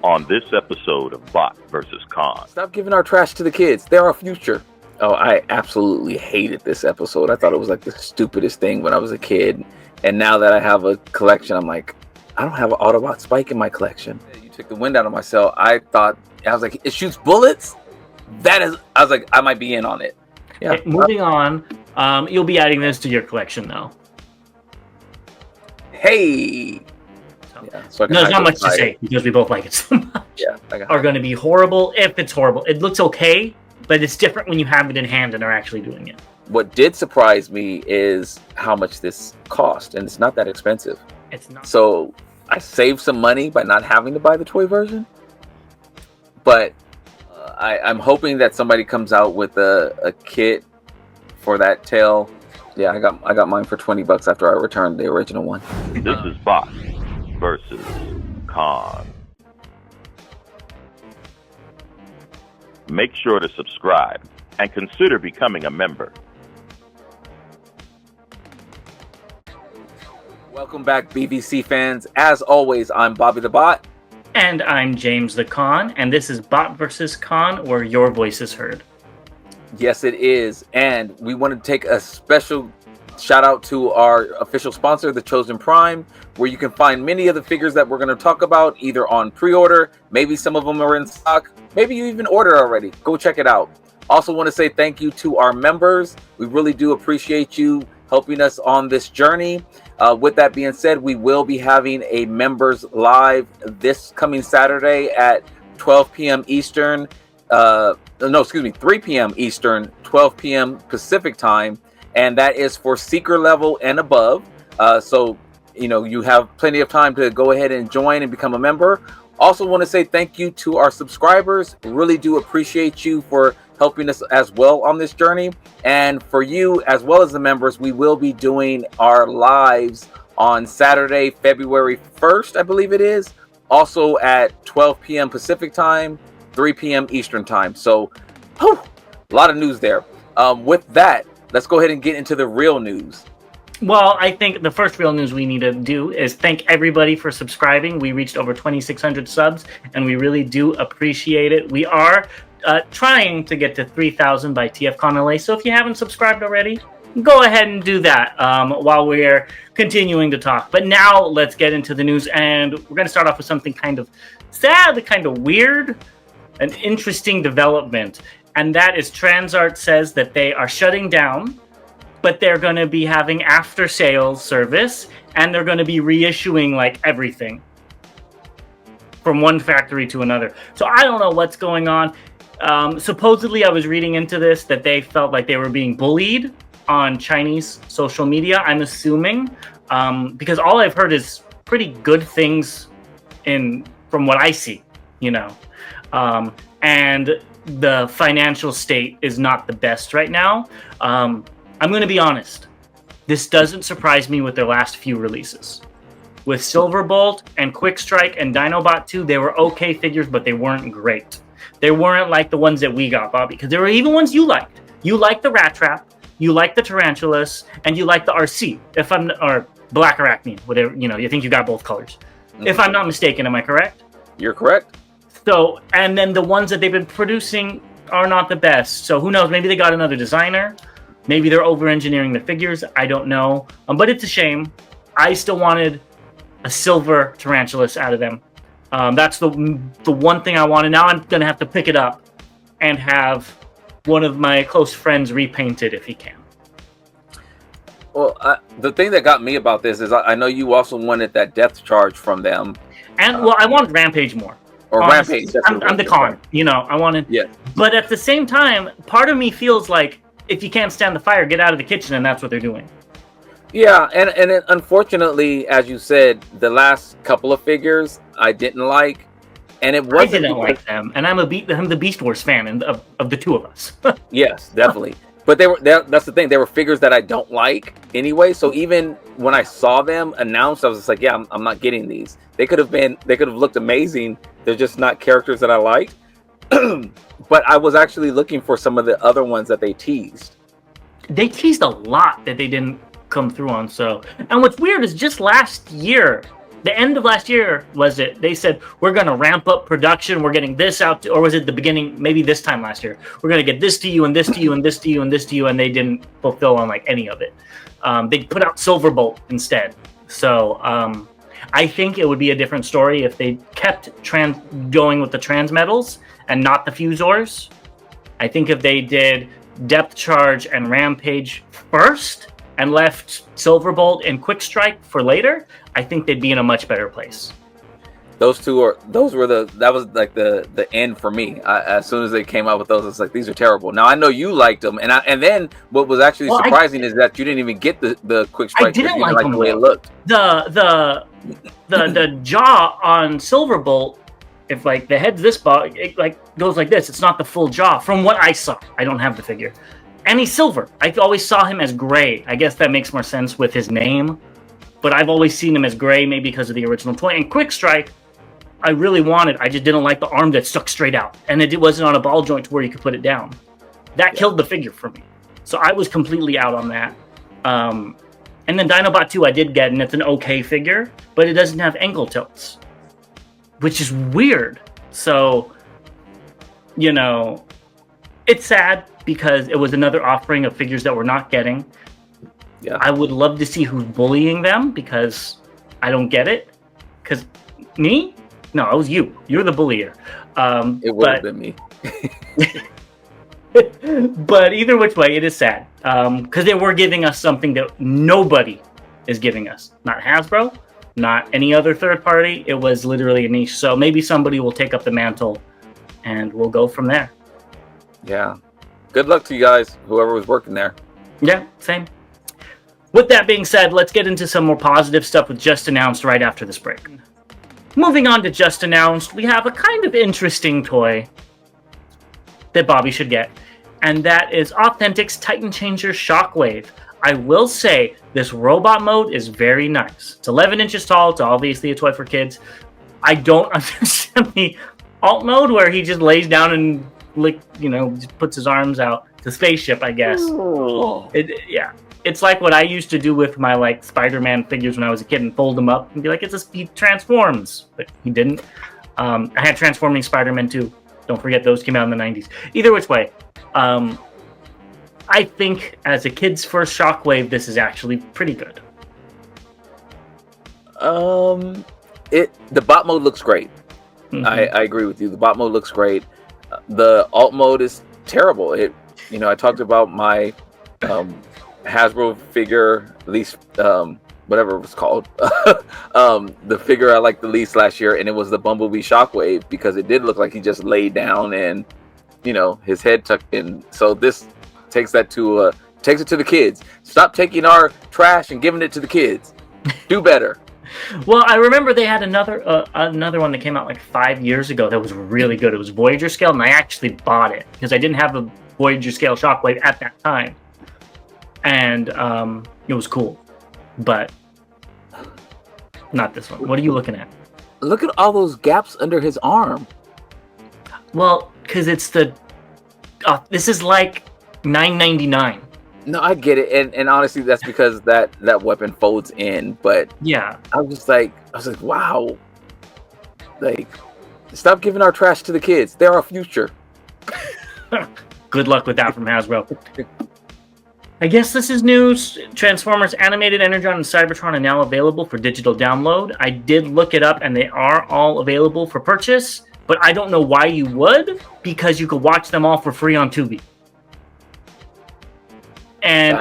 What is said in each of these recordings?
on this episode of Bot vs. Con. Stop giving our trash to the kids. They're our future. Oh, I absolutely hated this episode. I thought it was like the stupidest thing when I was a kid. And now that I have a collection, I'm like, I don't have an Autobot Spike in my collection. You took the wind out of my sail. I was like, it shoots bullets? I was like, I might be in on it. Yeah. Okay, moving on. You'll be adding this to your collection, though. Hey! Yeah, so there's not much to say because we both like it so much. Yeah, are going to be horrible if it's horrible. It looks okay, but it's different when you have it in hand and are actually doing it. What did surprise me is how much this cost, and it's not that expensive. It's not. So I saved some money by not having to buy the toy version, but I'm hoping that somebody comes out with a kit for that tail. Yeah, I got mine for $20 after I returned the original one. This is Bot versus Con. Make sure to subscribe and consider becoming a member. Welcome back, BVC fans. As always, I'm Bobby the Bot. And I'm James the Con, and this is Bot vs. Con, where your voice is heard. Yes, it is. And we want to take a special shout out to our official sponsor, The Chosen Prime, where you can find many of the figures that we're going to talk about either on pre-order, maybe some of them are in stock, maybe you even ordered already. Go check it out. Also want to say thank you to our members. We really do appreciate you helping us on this journey. With that being said, we will be having a members live this coming Saturday at 12 p.m. Eastern. 3 p.m. Eastern, 12 p.m. Pacific time. And that is for Seeker level and above. So, you have plenty of time to go ahead and join and become a member. Also want to say thank you to our subscribers. Really do appreciate you for helping us as well on this journey. And for you, as well as the members, we will be doing our lives on Saturday, February 1st, I believe it is. Also at 12 p.m. Pacific time, 3 p.m. Eastern time. So, a lot of news there. With that, let's go ahead and get into the real news. Well, I think the first real news we need to do is thank everybody for subscribing. We reached over 2,600 subs, and we really do appreciate it. We are trying to get to 3,000 by TFCon LA, so if you haven't subscribed already, go ahead and do that while we're continuing to talk. But now let's get into the news, and we're going to start off with something kind of sad, kind of weird, an interesting development, and that is Transart says that they are shutting down, but they're going to be having after-sales service, and they're going to be reissuing like everything from one factory to another. So I don't know what's going on. Supposedly, I was reading into this that they felt like they were being bullied on Chinese social media, I'm assuming, because all I've heard is pretty good things from what I see, and the financial state is not the best right now. I'm going to be honest. This doesn't surprise me with their last few releases. With Silverbolt and Quick Strike and Dinobot 2, they were okay figures, but they weren't great. They weren't like the ones that we got, Bobby, because there were even ones you liked. You liked the Rat Trap, you liked the Tarantulas, and you liked the RC, or Black Arachne, whatever, you think you got both colors. Mm-hmm. If I'm not mistaken, am I correct? You're correct. So, and then the ones that they've been producing are not the best. So who knows? Maybe they got another designer. Maybe they're over-engineering the figures. I don't know. But it's a shame. I still wanted a silver Tarantulas out of them. That's the one thing I wanted. Now I'm going to have to pick it up and have one of my close friends repaint it if he can. Well, the thing that got me about this is I know you also wanted that depth charge from them. And, I wanted Rampage more. Or honestly, Rampage. I'm the Con. I wanted... Yeah. But at the same time, part of me feels like if you can't stand the fire, get out of the kitchen, and that's what they're doing. Yeah, and unfortunately, as you said, the last couple of figures I didn't like, and it wasn't. I didn't like them, and I'm the Beast Wars fan of the two of us. Yes, definitely. But that's the thing. They were figures that I don't like anyway. So even when I saw them announced, I was just like, yeah, I'm not getting these. They could have looked amazing. They're just not characters that I liked. But I was actually looking for some of the other ones that they teased. They teased a lot that they didn't come through on. So, and what's weird is just last year, the end of last year, was it? They said, we're going to ramp up production. We're getting this out. Or was it the beginning, maybe this time last year? We're going to get this to you and this to you and this to you and this to you. And they didn't fulfill on like any of it. They put out Silverbolt instead. So I think it would be a different story if they kept going with the Transmetals and not the Fusors. I think if they did Depth Charge and Rampage first and left Silverbolt and Quick Strike for later, I think they'd be in a much better place. That was like the end for me. As soon as they came out with those, it's like, these are terrible. Now I know you liked them, and then what was actually surprising is that you didn't even get the Quick Strike. I didn't like them, the way it looked. The jaw on Silverbolt, if like the head's this big, it like goes like this. It's not the full jaw from what I saw. I don't have the figure. And he's silver. I always saw him as gray. I guess that makes more sense with his name. But I've always seen him as gray, maybe because of the original toy. And Quick Strike, I really wanted. I just didn't like the arm that stuck straight out. And it wasn't on a ball joint to where you could put it down. That killed the figure for me. So I was completely out on that. And then Dinobot 2 I did get, and it's an okay figure. But it doesn't have ankle tilts. Which is weird. So, it's sad because it was another offering of figures that we're not getting. Yeah. I would love to see who's bullying them because I don't get it. Because me? No, it was you. You're the bullier. It would have been me. But either which way, it is sad. Because they were giving us something that nobody is giving us. Not Hasbro, not any other third party. It was literally a niche. So maybe somebody will take up the mantle and we'll go from there. Yeah. Good luck to you guys, whoever was working there. Yeah, same. With that being said, let's get into some more positive stuff with Just Announced right after this break. Moving on to Just Announced, we have a kind of interesting toy that Bobby should get, and that is Authentics Titan Changer Shockwave. I will say, this robot mode is very nice. It's 11 inches tall, it's obviously a toy for kids. I don't understand the alt mode where he just lays down and just puts his arms out. It's a spaceship, I guess. Yeah. It's like what I used to do with my Spider-Man figures when I was a kid and fold them up and be like, he transforms. But he didn't. I had Transforming Spider-Man too. Don't forget those came out in the 90s. Either which way, I think as a kid's first Shockwave, this is actually pretty good. The bot mode looks great. Mm-hmm. I agree with you. The bot mode looks great. The alt mode is terrible. I talked about my Hasbro figure, at least whatever it was called, the figure I liked the least last year, and it was the Bumblebee Shockwave because it did look like he just laid down and his head tucked in. So this takes it to the kids. Stop taking our trash and giving it to the kids. Do better. Well, I remember they had another one that came out 5 years ago that was really good. It was Voyager scale, and I actually bought it because I didn't have a Voyager scale Shockwave at that time. And it was cool, but not this one. What are you looking at? Look at all those gaps under his arm. Well, because it's this is like $9.99. No, I get it, and honestly, that's because that weapon folds in. But yeah, I was like, wow, stop giving our trash to the kids. They're our future. Good luck with that from Hasbro. I guess this is news. Transformers Animated Energon and Cybertron are now available for digital download. I did look it up, and they are all available for purchase, but I don't know why you would, because you could watch them all for free on Tubi. And,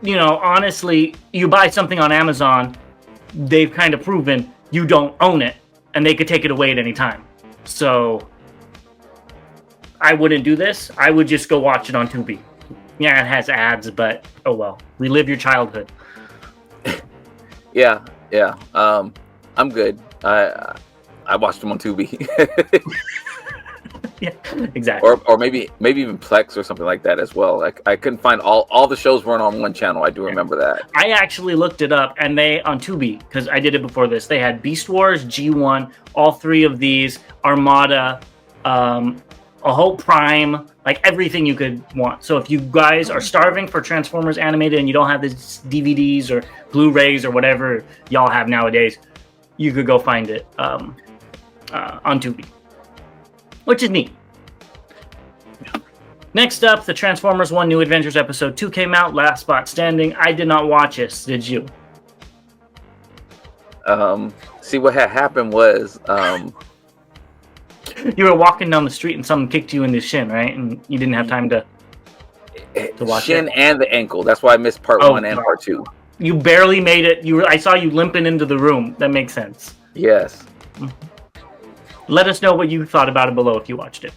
honestly, you buy something on Amazon, they've kind of proven you don't own it, and they could take it away at any time. So, I wouldn't do this. I would just go watch it on Tubi. Yeah, it has ads, but oh well. Relive your childhood. Yeah. I'm good. I watched them on Tubi. Yeah, exactly. Or maybe even Plex or something like that as well. I couldn't find all the shows weren't on one channel. I do remember that. I actually looked it up, and they on Tubi, because I did it before this. They had Beast Wars, G1, all three of these, Armada, a whole Prime, everything you could want. So if you guys are starving for Transformers Animated and you don't have these DVDs or Blu-rays or whatever y'all have nowadays, you could go find it on Tubi, which is neat. Next up, the Transformers 1 New Adventures Episode 2 came out, Last Spot Standing. I did not watch this. Did you? See, what had happened was... you were walking down the street and someone kicked you in the shin, right? And you didn't have time to watch shin it. And the ankle. That's why I missed part 1 and part 2. You barely made it. I saw you limping into the room. That makes sense. Yes. Let us know what you thought about it below if you watched it.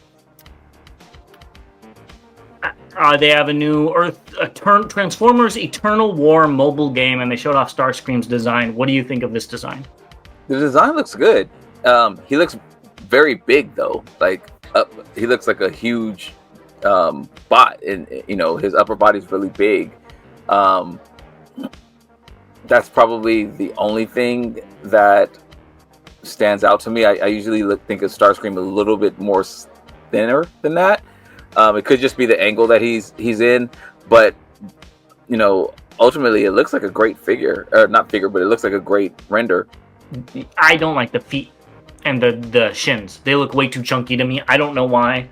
They have a new Transformers Eternal War mobile game, and they showed off Starscream's design. What do you think of this design? The design looks good. He looks very big, though. He looks like a huge bot, and his upper body's really big. That's probably the only thing that stands out to me. I usually think of Starscream a little bit more thinner than that. It could just be the angle that he's in, but ultimately it looks like a great figure, or not figure, but it looks like a great render. I don't like the feet and the shins. They look way too chunky to me. I don't know why.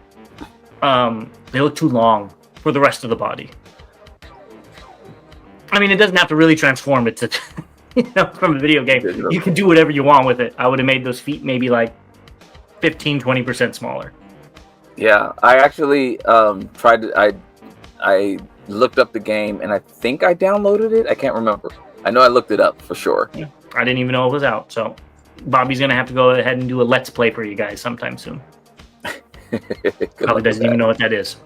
They look too long for the rest of the body. I mean, it doesn't have to really transform it to, from a video game. You can do whatever you want with it. I would have made those feet maybe like 15-20% smaller. Yeah, I actually tried to. I looked up the game, and I think I downloaded it. I can't remember. I know I looked it up for sure. Yeah, I didn't even know it was out. So Bobby's gonna have to go ahead and do a let's play for you guys sometime soon. Probably doesn't even know what that is.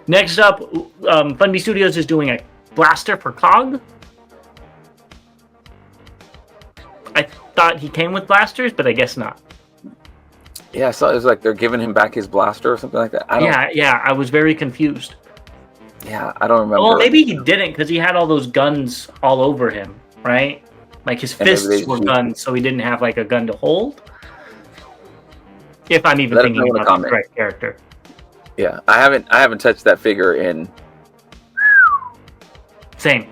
Next up, Funby Studios is doing a blaster for Cog. I thought he came with blasters, but I guess not. Yeah, so it was like they're giving him back his blaster or something like that. Yeah, I was very confused. Yeah, I don't remember. Well, maybe he didn't because he had all those guns all over him, right? Like his fists were guns, so he didn't have like a gun to hold. If I'm even thinking about the correct character. Yeah, I haven't touched that figure in. Same.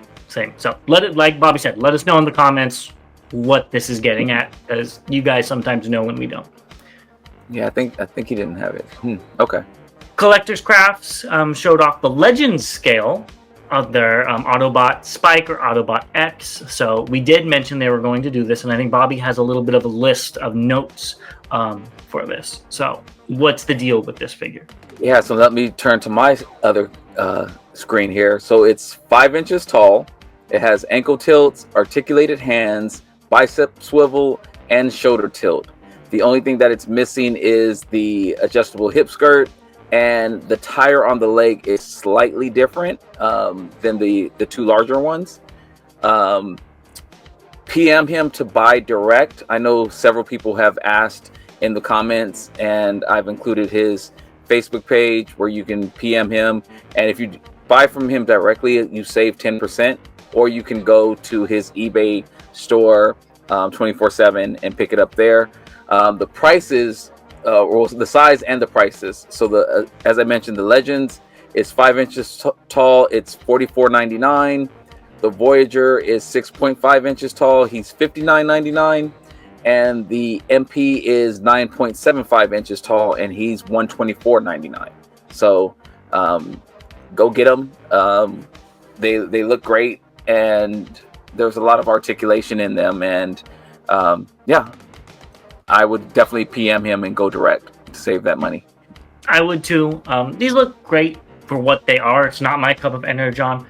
So like Bobby said, let us know in the comments what this is getting at, because you guys sometimes know when we don't. Yeah, I think he didn't have it. Okay. Collector's Crafts showed off the Legends scale of their Autobot Spike or Autobot X. So we did mention they were going to do this, and I think Bobby has a little bit of a list of notes for this. So what's the deal with this figure? Yeah, so let me turn to my other screen here. So it's 5 inches tall. It has ankle tilts, articulated hands, bicep swivel, and shoulder tilt. The only thing that it's missing is the adjustable hip skirt, and the tire on the leg is slightly different than the two larger ones. PM him to buy direct. I know several people have asked in the comments, and I've included his Facebook page where you can PM him. And if you buy from him directly, you save 10%, or you can go to his eBay store 24/7 and pick it up there. The prices, or the size and the prices. So as I mentioned, the Legends is 5 inches tall. It's $44.99. The Voyager is 6.5 inches tall. He's $59.99. And the MP is 9.75 inches tall, and he's $124.99. So go get them. They look great, and there's a lot of articulation in them. And yeah, I would definitely PM him and go direct to save that money. I would too. These look great for what they are. It's not my cup of energon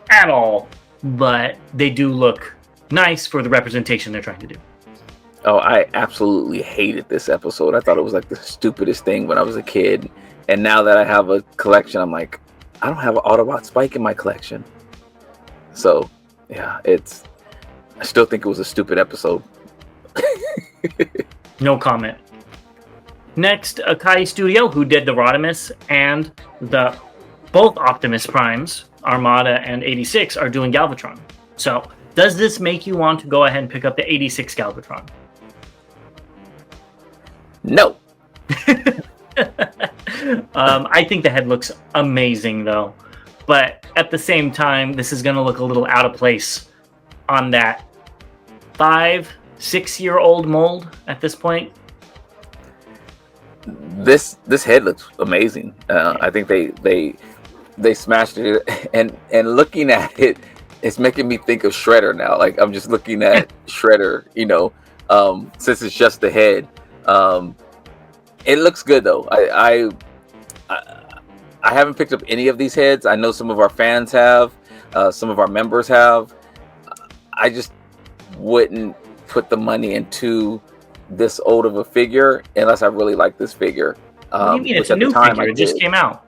at all, but they do look nice for the representation they're trying to do. Oh, I absolutely hated this episode. I thought it was like the stupidest thing when I was a kid. And now that I have a collection, I'm like, I don't have an Autobot Spike in my collection. So, yeah, I still think it was a stupid episode. No comment. Next, Akai Studio, who did the Rodimus and both Optimus Primes, Armada and 86, are doing Galvatron. So, does this make you want to go ahead and pick up the 86 Galvatron? No. I think the head looks amazing, though. But at the same time, this is going to look a little out of place on that 5 6-year-old mold at this point. This head looks amazing. I think they smashed it, and looking at it, it's making me think of Shredder now. Like I'm just looking at Shredder, since it's just the head. It looks good though. I haven't picked up any of these heads. I know some of our fans have, some of our members have. I just wouldn't put the money into this old of a figure unless I really like this figure. What do you mean? It's a new figure. It just came out.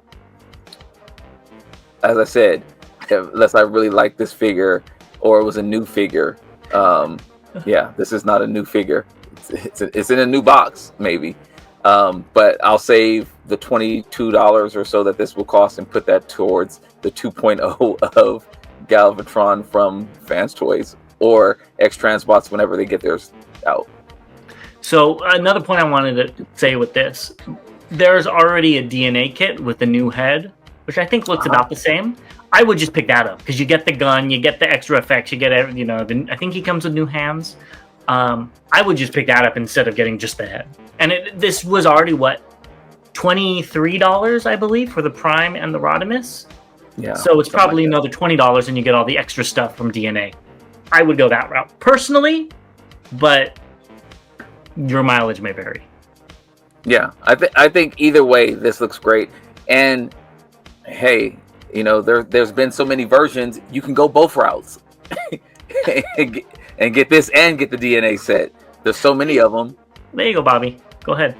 As I said, unless I really like this figure or it was a new figure. Yeah, this is not a new figure. It's in a new box, maybe. But I'll save the $22 or so that this will cost and put that towards the 2.0 of Galvatron from Fans Toys or X Transbots whenever they get theirs out. So another point I wanted to say with this, there's already a DNA kit with the new head, which I think looks about the same. I would just pick that up because you get the gun, you get the extra effects, you get I think he comes with new hands. I would just pick that up instead of getting just the head. And this was already $23, I believe, for the Prime and the Rodimus. Yeah. So it's probably another $20, and you get all the extra stuff from DNA. I would go that route personally, but your mileage may vary. Yeah, I think either way, this looks great. And hey, there's been so many versions, you can go both routes and get this and get the DNA set. There's so many of them. There you go, Bobby. Go ahead.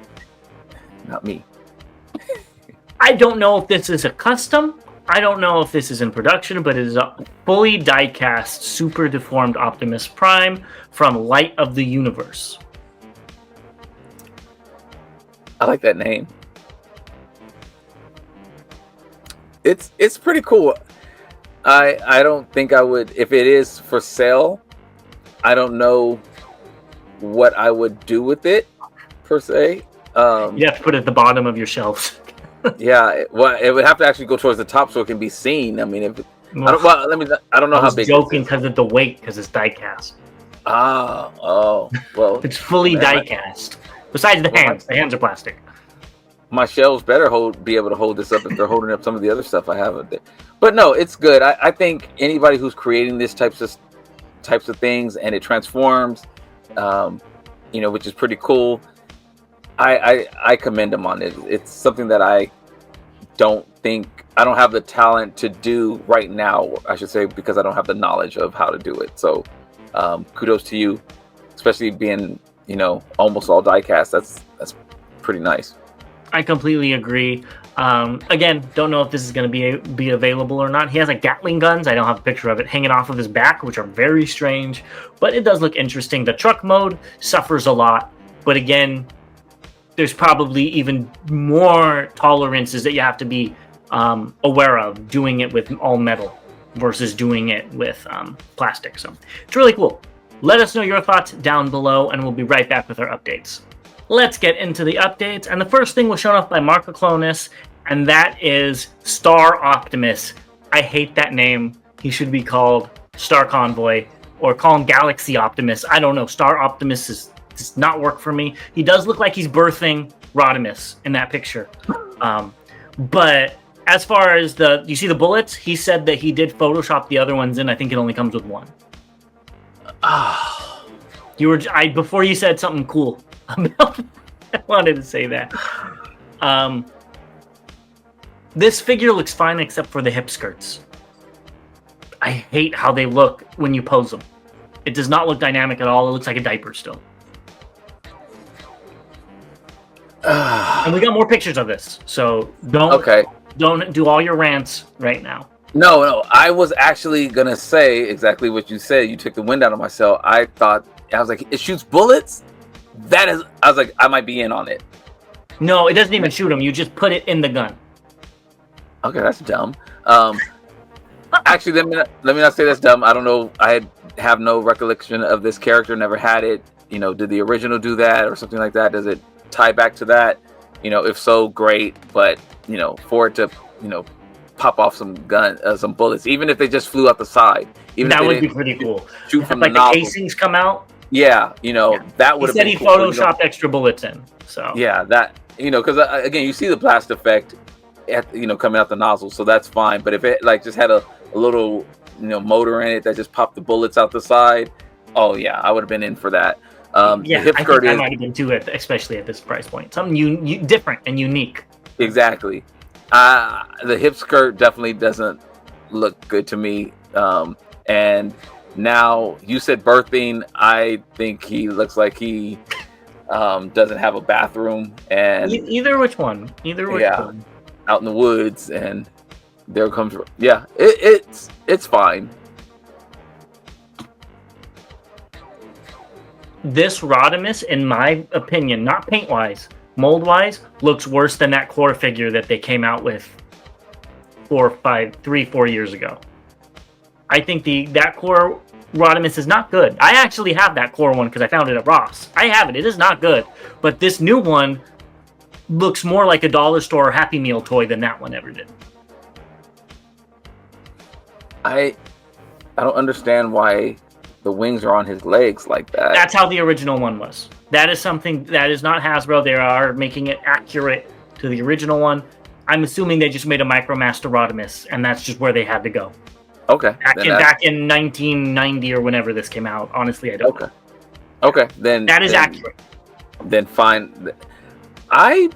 Not me. I don't know if this is a custom. I don't know if this is in production, but it is a fully die-cast, super deformed Optimus Prime from Light of the Universe. I like that name. It's pretty cool. I don't think I would, if it is for sale, I don't know what I would do with it per se. You have to put it at the bottom of your shelves. Yeah, it would have to actually go towards the top so it can be seen. I mean, I don't know how big. Joking because of the weight, because it's die-cast. Well, it's fully die-cast. Besides the hands are plastic. My shelves better be able to hold this up if they're holding up some of the other stuff I have. But no, it's good. I think anybody who's creating this types of things and it transforms, which is pretty cool. I commend them on it. It's something that I don't have the talent to do right now, I should say, because I don't have the knowledge of how to do it. So kudos to you, especially being, almost all die-cast. That's pretty nice. I completely agree. Again, don't know if this is going to be available or not. He has Gatling guns. I don't have a picture of it hanging off of his back, which are very strange, but it does look interesting. The truck mode suffers a lot, but again, there's probably even more tolerances that you have to be aware of doing it with all metal versus doing it with plastic. So it's really cool. Let us know your thoughts down below, and we'll be right back with our updates. Let's get into the updates. And the first thing was shown off by Marco Clonis, and that is Star Optimus. I hate that name. He should be called Star Convoy or call him Galaxy Optimus. I don't know. Star Optimus does not work for me. He does look like he's birthing Rodimus in that picture. But as far as you see the bullets, he said that he did Photoshop the other ones in. I think it only comes with one. Before you said something cool. I wanted to say that. This figure looks fine except for the hip skirts. I hate how they look when you pose them. It does not look dynamic at all. It looks like a diaper still. And we got more pictures of this, so don't do all your rants right now. No, I was actually gonna say exactly what you said. You took the wind out of my sail. I was like, it shoots bullets? I was like, I might be in on it. No, it doesn't even shoot them. You just put it in the gun. Okay, that's dumb. Actually, let me not say that's dumb. I don't know. I have no recollection of this character. Never had it. Did the original do that or something like that? Does it tie back to that? If so, great. But for it to pop off some bullets, even if they just flew out the side, that would be pretty cool. Shoot from the nozzle. casings come out Yeah, that would He have said been he cool. photoshopped extra bullets in. So Yeah, that because again, you see the blast effect coming out the nozzle, so that's fine. But if it like just had a little motor in it that just popped the bullets out the side, oh yeah, I would have been in for that. The hip I skirt think I is might have been too, especially at this price point. Something different and unique. exactly. The hip skirt definitely doesn't look good to me. And now you said birthing. I think he looks like he doesn't have a bathroom, and Either which one. Out in the woods, and there comes it's fine. This Rodimus, in my opinion, not paint wise, mold wise, looks worse than that core figure that they came out with 4 years ago. I think that core Rodimus is not good. I actually have that core one because I found it at Ross. I have it. It is not good. But this new one looks more like a dollar store Happy Meal toy than that one ever did. I don't understand why the wings are on his legs like that. That's how the original one was. That is something that is not Hasbro. They are making it accurate to the original one. I'm assuming they just made a MicroMaster Rodimus, and that's just where they had to go. Okay. Back in 1990 or whenever this came out. Honestly, I don't know. Okay, then that is accurate. Then fine. I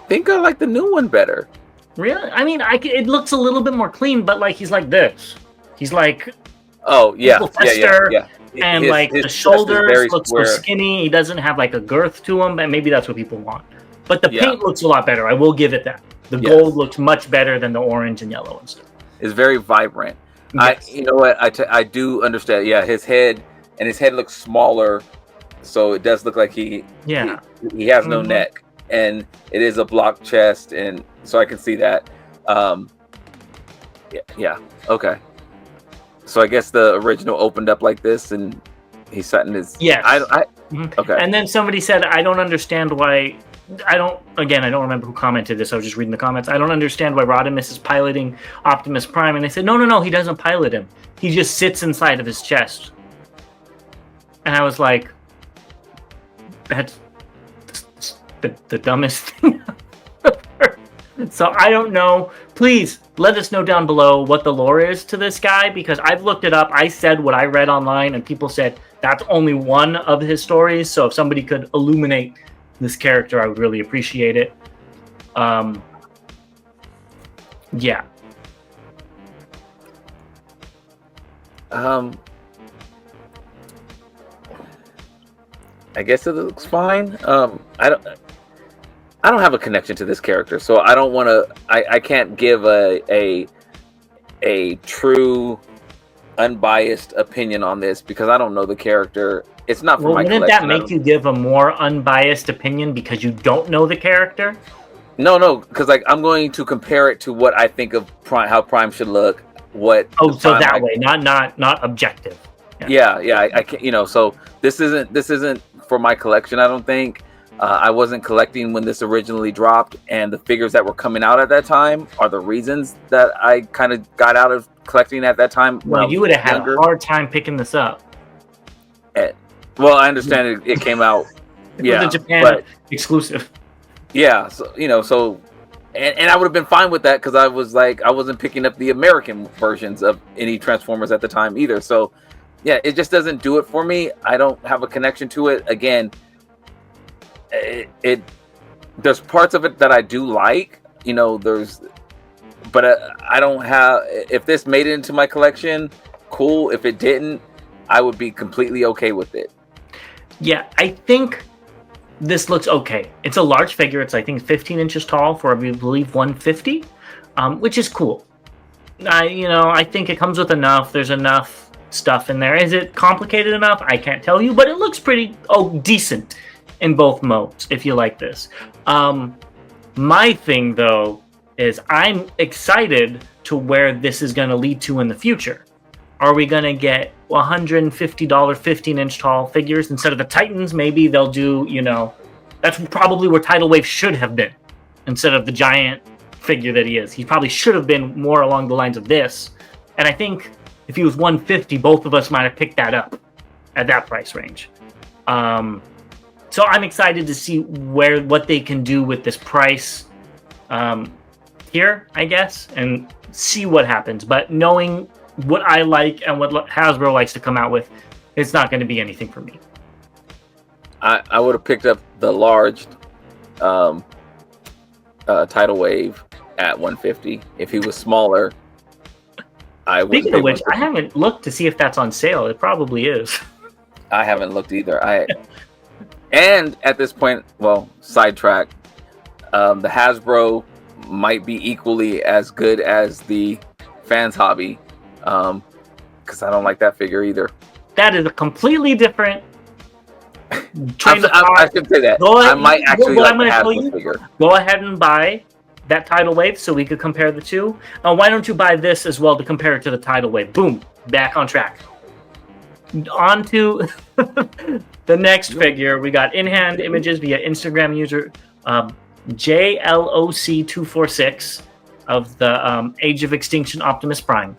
think I like the new one better. Really? I mean, it looks a little bit more clean, but like he's like this. He's like, oh yeah. And like the shoulders look so skinny. He doesn't have like a girth to him, and maybe that's what people want. But the paint looks a lot better. I will give it that. The gold looks much better than the orange and yellow and stuff. It's very vibrant. Yes. You know what? I do understand. Yeah, his head looks smaller, so it does look like he has no neck, and it is a block chest, and so I can see that. Okay. So I guess the original opened up like this, and he sat in his. Yes. Okay. And then somebody said, "I don't understand why." I don't remember who commented this. I was just reading the comments. I don't understand why Rodimus is piloting Optimus Prime. And they said, no, he doesn't pilot him. He just sits inside of his chest. And I was like, that's the dumbest thing ever. So I don't know. Please let us know down below what the lore is to this guy, because I've looked it up. I said what I read online, and people said that's only one of his stories. So if somebody could illuminate this character, I would really appreciate it. Yeah. I guess it looks fine. I don't have a connection to this character, so I don't want to. I can't give a true, unbiased opinion on this because I don't know the character. It's not for my collection. Wouldn't that make you give a more unbiased opinion because you don't know the character? No, because like I'm going to compare it to what I think of Prime, how Prime should look. Way, not objective. Yeah. I can't. So this isn't for my collection. I don't think. I wasn't collecting when this originally dropped, and the figures that were coming out at that time are the reasons that I kind of got out of collecting at that time. Well, you would have had a hard time picking this up. Well, I understand it came out. It was a Japan exclusive. Yeah, so and I would have been fine with that because I was like I wasn't picking up the American versions of any Transformers at the time either. So yeah, it just doesn't do it for me. I don't have a connection to it. Again, there's parts of it that I do like. But I don't have. If this made it into my collection, cool. If it didn't, I would be completely okay with it. Yeah, I think this looks okay. It's a large figure. It's, I think, 15 inches tall for, I believe, 150, which is cool. I think it comes with enough. There's enough stuff in there. Is it complicated enough? I can't tell you, but it looks pretty decent in both modes, if you like this. My thing, though, is I'm excited to where this is going to lead to in the future. Are we going to get $150 15-inch tall figures instead of the Titans? Maybe they'll do, that's probably where Tidal Wave should have been instead of the giant figure that he is. He probably should have been more along the lines of this. And I think if he was 150, both of us might have picked that up at that price range. So I'm excited to see what they can do with this price here, I guess, and see what happens. But knowing what I like and what Hasbro likes to come out with, it's not going to be anything for me. I would have picked up the large tidal wave at 150. If he was smaller, I would. Speaking of which, I haven't looked to see if that's on sale. It probably is. I haven't looked either. And at this point, well, sidetrack. The Hasbro might be equally as good as the Fans Hobby, because I don't like that figure either. That is a completely different. I should say that. I might actually like the Hasbro figure. Go ahead and buy that tidal wave so we could compare the two. Why don't you buy this as well to compare it to the tidal wave? Boom, back on track. On to the next figure. We got in-hand images via Instagram user JLOC246 of the Age of Extinction Optimus Prime.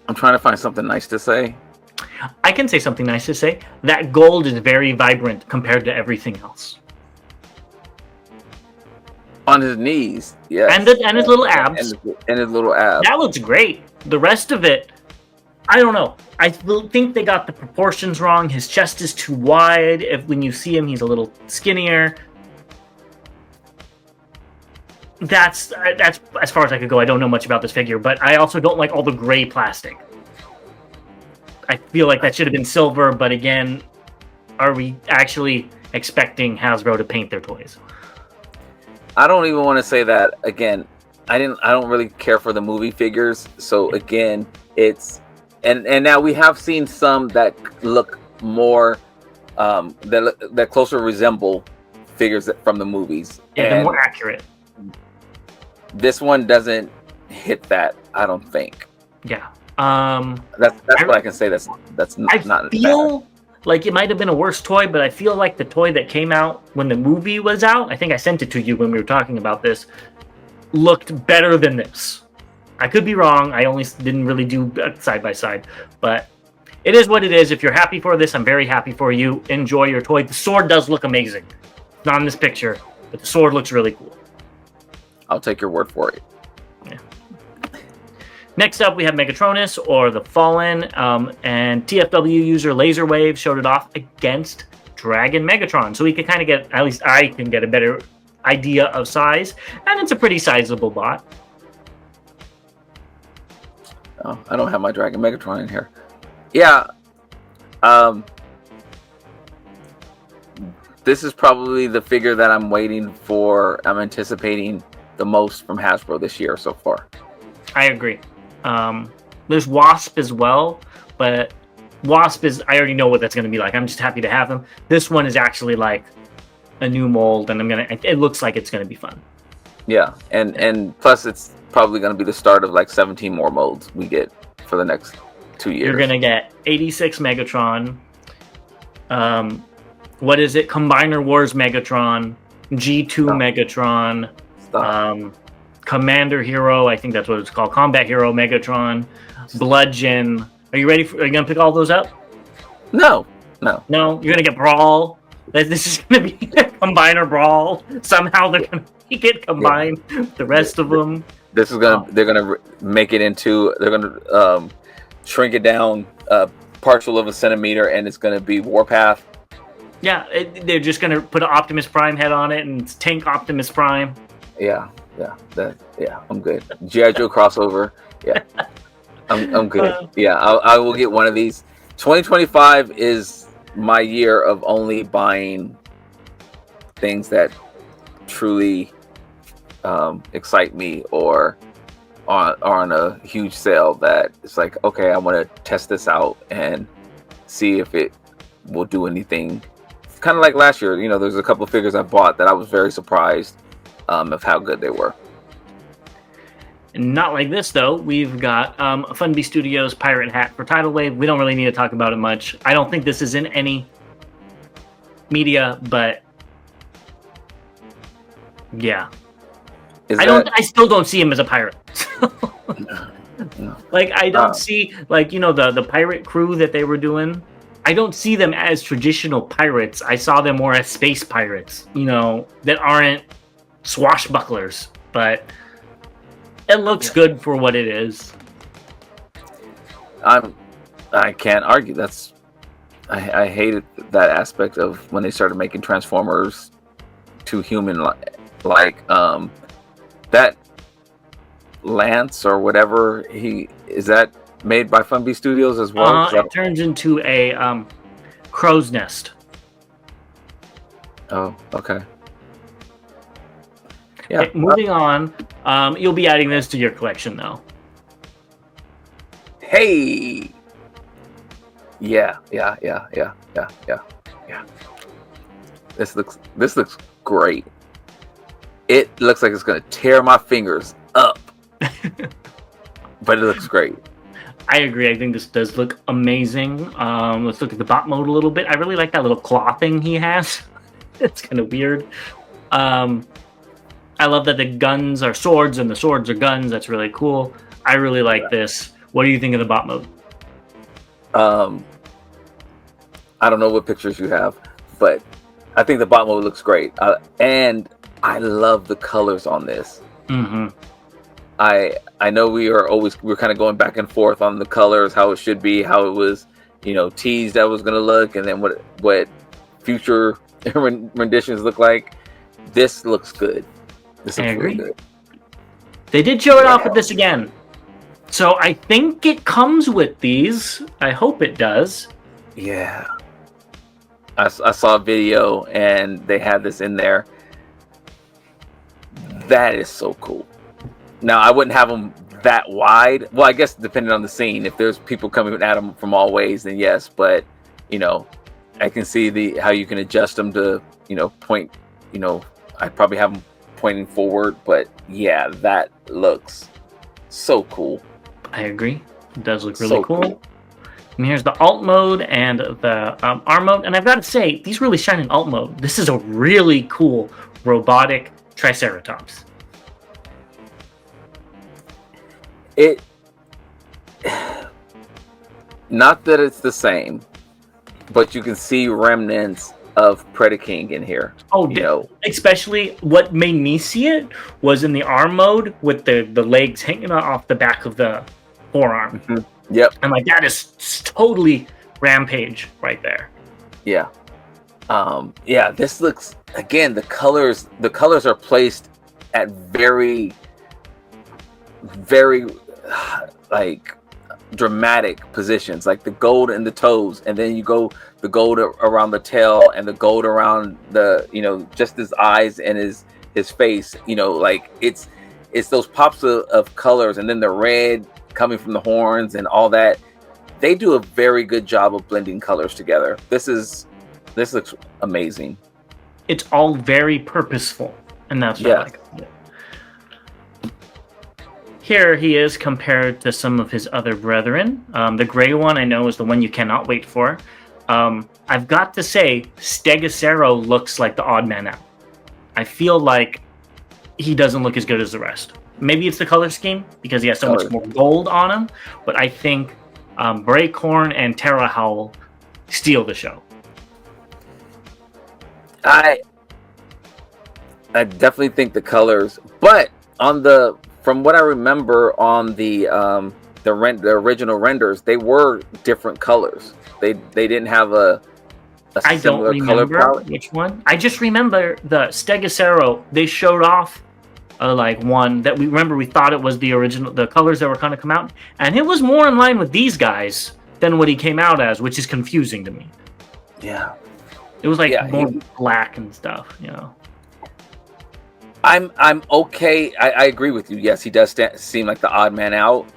I'm trying to find something nice to say. I can say something nice to say. That gold is very vibrant compared to everything else. On his knees, yeah, and his little abs, and his little abs. That looks great. The rest of it, I don't know. I think they got the proportions wrong. His chest is too wide. When you see him, he's a little skinnier. That's as far as I could go. I don't know much about this figure, but I also don't like all the gray plastic. I feel like that should have been silver, but again, are we actually expecting Hasbro to paint their toys? I don't even want to say that. Again, I don't really care for the movie figures. So again, it's and now we have seen some that look more that closer resemble figures from the movies. Yeah, they're more accurate. This one doesn't hit that, I don't think. Yeah. That's what I can say. That's not. I feel bad. Like it might have been a worse toy, but I feel like the toy that came out when the movie was out, I think I sent it to you when we were talking about this, looked better than this. I could be wrong. I only didn't really do side by side, but it is what it is. If you're happy for this, I'm very happy for you. Enjoy your toy. The sword does look amazing. Not in this picture, but the sword looks really cool. I'll take your word for it. Yeah. Next up, we have Megatronus, or the Fallen, and TFW user Laserwave showed it off against Dragon Megatron. So we can kind of get, at least I can get a better idea of size, and it's a pretty sizable bot. Oh, I don't have my Dragon Megatron in here. Yeah. This is probably the figure that I'm anticipating the most from Hasbro this year so far. I agree. There's Wasp as well, but Wasp is, I already know what that's going to be like. I'm just happy to have him. This one is actually like a new mold, and it looks like it's going to be fun. Yeah, and plus it's probably going to be the start of like 17 more molds we get for the next 2 years. You're going to get 86 Megatron. What is it? Combiner Wars Megatron, G2 Megatron, Commander Hero, I think that's what it's called. Combat Hero Megatron, Bludgeon. Are you ready? Are you gonna pick all those up? No. You're gonna get Brawl. This is gonna be Combiner Brawl. Somehow they're gonna make it combined. Yeah. The rest of them. This is gonna. They're gonna make it into. They're gonna shrink it down partial of a centimeter, and it's gonna be Warpath. Yeah, they're just gonna put an Optimus Prime head on it and tank Optimus Prime. Yeah, I'm good. G.I. Joe crossover. Yeah, I'm good. Yeah, I will get one of these. 2025 is my year of only buying things that truly excite me or are on a huge sale that it's like, okay, I want to test this out and see if it will do anything. Kind of like last year, there's a couple of figures I bought that I was very surprised of how good they were. Not like this, though. We've got Funby Studios Pirate Hat for Tidal Wave. We don't really need to talk about it much. I don't think this is in any media, but Yeah. I still don't see him as a pirate. No. Like, I don't see, like, the pirate crew that they were doing. I don't see them as traditional pirates. I saw them more as space pirates, that aren't swashbucklers. But it looks good for what it is. I can't argue. I hated that aspect of when they started making Transformers too human like that Lance or whatever is that made by Funby Studios as well? It turns into a crow's nest. Oh, okay. Yeah. Okay, moving on. You'll be adding this to your collection, though. Hey. Yeah. This looks great. It looks like it's gonna tear my fingers up, but it looks great. I agree. I think this does look amazing. Let's look at the bot mode a little bit. I really like that little claw thing he has. It's kind of weird. I love that the guns are swords and the swords are guns. That's really cool. I really like this. What do you think of the bot mode? I don't know what pictures you have, but I think the bot mode looks great. And I love the colors on this. Mm-hmm. I know we're kind of going back and forth on the colors, how it should be, how it was, teased that was going to look, and then what future renditions look like. This looks good. This looks really good. They did show it off with this again. So I think it comes with these. I hope it does. Yeah. I saw a video and they had this in there. That is so cool. Now, I wouldn't have them that wide. Well, I guess depending on the scene. If there's people coming at them from all ways, then yes. But, I can see how you can adjust them to, point, I probably have them pointing forward. But, yeah, that looks so cool. I agree. It does look really cool. And here's the alt mode and the arm mode. And I've got to say, these really shine in alt mode. This is a really cool robotic Triceratops. Not that it's the same, but you can see remnants of Predaking in here. Oh, especially what made me see it was in the arm mode with the legs hanging off the back of the forearm. Mm-hmm. Yep. And that is totally Rampage right there. Yeah. This looks, again, the colors are placed at very, very dramatic positions, like the gold in the toes, and then you go the gold around the tail and the gold around the just his eyes and his face. It's those pops of colors, and then the red coming from the horns and all that. They do a very good job of blending colors together. This looks amazing. It's all very purposeful, and that's what I like. Here he is compared to some of his other brethren. The gray one I know is the one you cannot wait for. I've got to say, Stegacero looks like the odd man out. I feel like he doesn't look as good as the rest. Maybe it's the color scheme because he has so much more gold on him, but I think Breakhorn and Terra Howl steal the show. I definitely think the colors, but from what I remember on the original renders, they were different colors. They didn't have a I don't remember which one. I just remember the Stegacero. They showed off one that we thought it was the original, the colors that were kind of come out, and it was more in line with these guys than what he came out as, which is confusing to me. Yeah, it was more black and stuff, I'm okay. I agree with you. Yes, he does seem like the odd man out,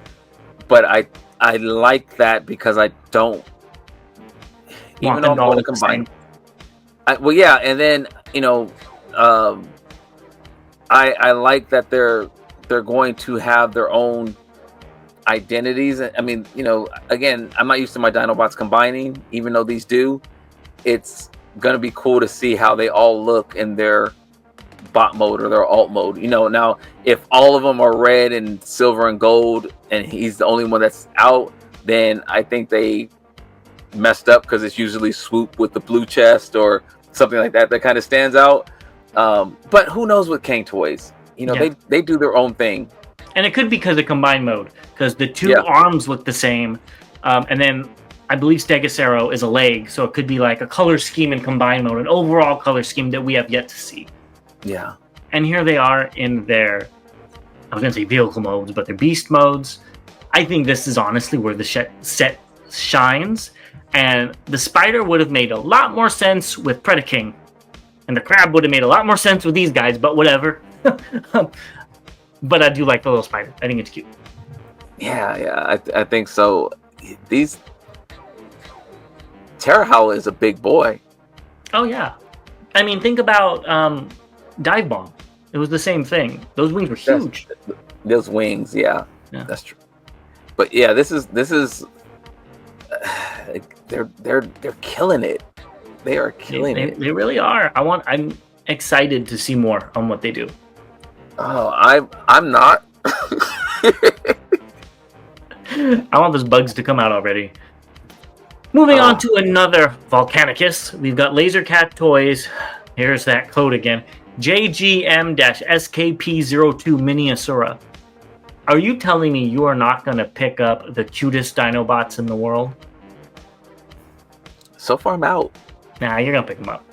but I like that because I don't even though I'm going to combine. And then I like that they're going to have their own identities. I mean, again, I'm not used to my Dinobots combining, even though these do. It's going to be cool to see how they all look in their bot mode or their alt mode. Now if all of them are red and silver and gold, and he's the only one that's out, then I think they messed up, because it's usually Swoop with the blue chest or something like that kind of stands out. But who knows with Cang Toys? They do their own thing. And it could be because of combined mode, because the two arms look the same, and then I believe Stegosero is a leg, so it could be like a color scheme in combined mode, an overall color scheme that we have yet to see. Yeah. And here they are in their, I was going to say vehicle modes, but they're beast modes. I think this is honestly where the set shines, and the spider would have made a lot more sense with Predaking, and the crab would have made a lot more sense with these guys, but whatever. But I do like the little spider. I think it's cute. Yeah, I think so. These Terrahowler is a big boy. Oh yeah, I mean, think about Dive Bomb. It was the same thing. Those wings were huge. Those wings, yeah, that's true. But yeah, this is they're killing it. They are killing it. They really are. I'm excited to see more on what they do. Oh, I'm not. I want those bugs to come out already. Moving on to another Volcanicus, we've got Laser Cat Toys. Here's that code again. JGM-SKP02 Mini Asura. Are you telling me you are not going to pick up the cutest Dinobots in the world? So far, I'm out. Nah, you're going to pick them up.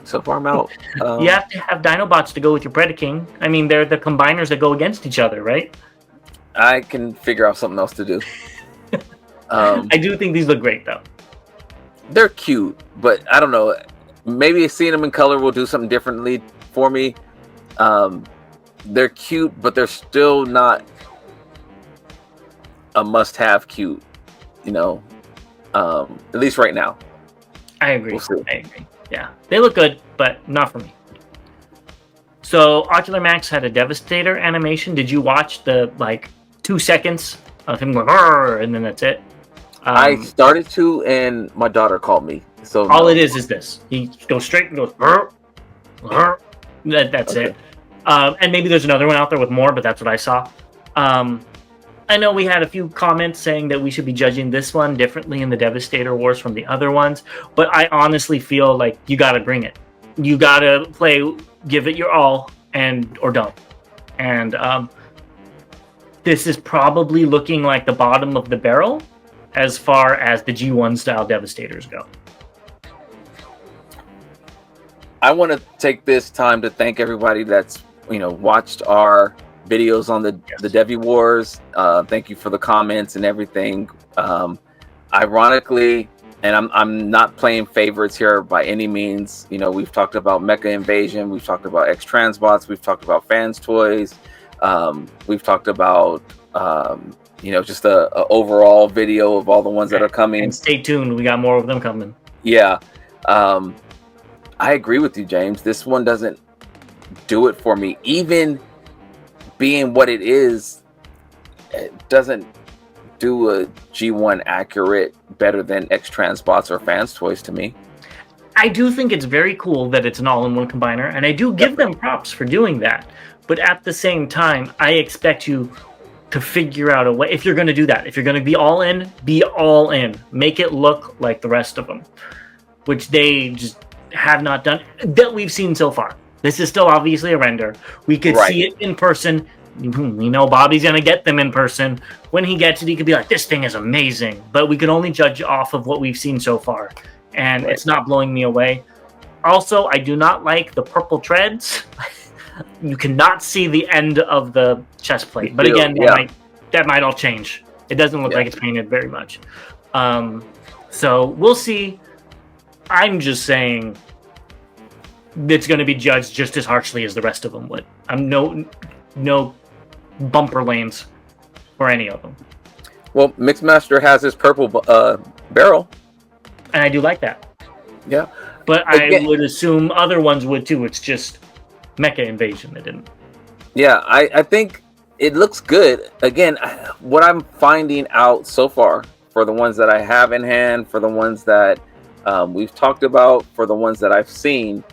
So far, I'm out. You have to have Dinobots to go with your Predaking. I mean, they're the combiners that go against each other, right? I can figure out something else to do. I do think these look great, though. They're cute, but I don't know. Maybe seeing them in color will do something differently for me. They're cute, but they're still not a must-have cute, at least right now. I agree. We'll see. I agree. Yeah, they look good, but not for me. So Ocular Max had a Devastator animation. Did you watch the 2 seconds of him going "Arr!" and then that's it? I started to, and my daughter called me. So all it is this. He goes straight and goes "Arr! Arr!" That's okay. It. And maybe there's another one out there with more, but that's what I saw. I know we had a few comments saying that we should be judging this one differently in the Devastator Wars from the other ones, but I honestly feel like you got to bring it. You got to give it your all, or don't. And this is probably looking like the bottom of the barrel as far as the G1 style Devastators go. I want to take this time to thank everybody that's watched our videos on the Devi Wars. Thank you for the comments and everything. Ironically, and I'm not playing favorites here by any means. We've talked about Mecha Invasion, we've talked about X Transbots, we've talked about Fans Toys, we've talked about just a overall video of all the ones that are coming. And stay tuned, we got more of them coming. Yeah, I agree with you, James. This one doesn't do it for me. Even being what it is, it doesn't do a G1 accurate better than X Transbots or Fans Toys to me. I do think it's very cool that it's an all-in-one combiner, and I do give them props for doing that. But at the same time, I expect you to figure out a way. If you're going to do that, if you're going to be all in. Make it look like the rest of them, which they just have not done that we've seen so far. This is still obviously a render. We could see it in person. We know Bobby's going to get them in person. When he gets it, he could be like, this thing is amazing. But we can only judge off of what we've seen so far. And it's not blowing me away. Also, I do not like the purple treads. You cannot see the end of the chest plate. But again, that might all change. It doesn't look like it's painted very much. So we'll see. I'm just saying it's going to be judged just as harshly as the rest of them would. I'm no bumper lanes for any of them. Well, Mixmaster has his purple barrel, and I do like that. Yeah, but I would assume other ones would too. It's just Mecha Invasion that didn't. Yeah, I think it looks good. Again, what I'm finding out so far for the ones that I have in hand, for the ones that we've talked about, for the ones that I've seen,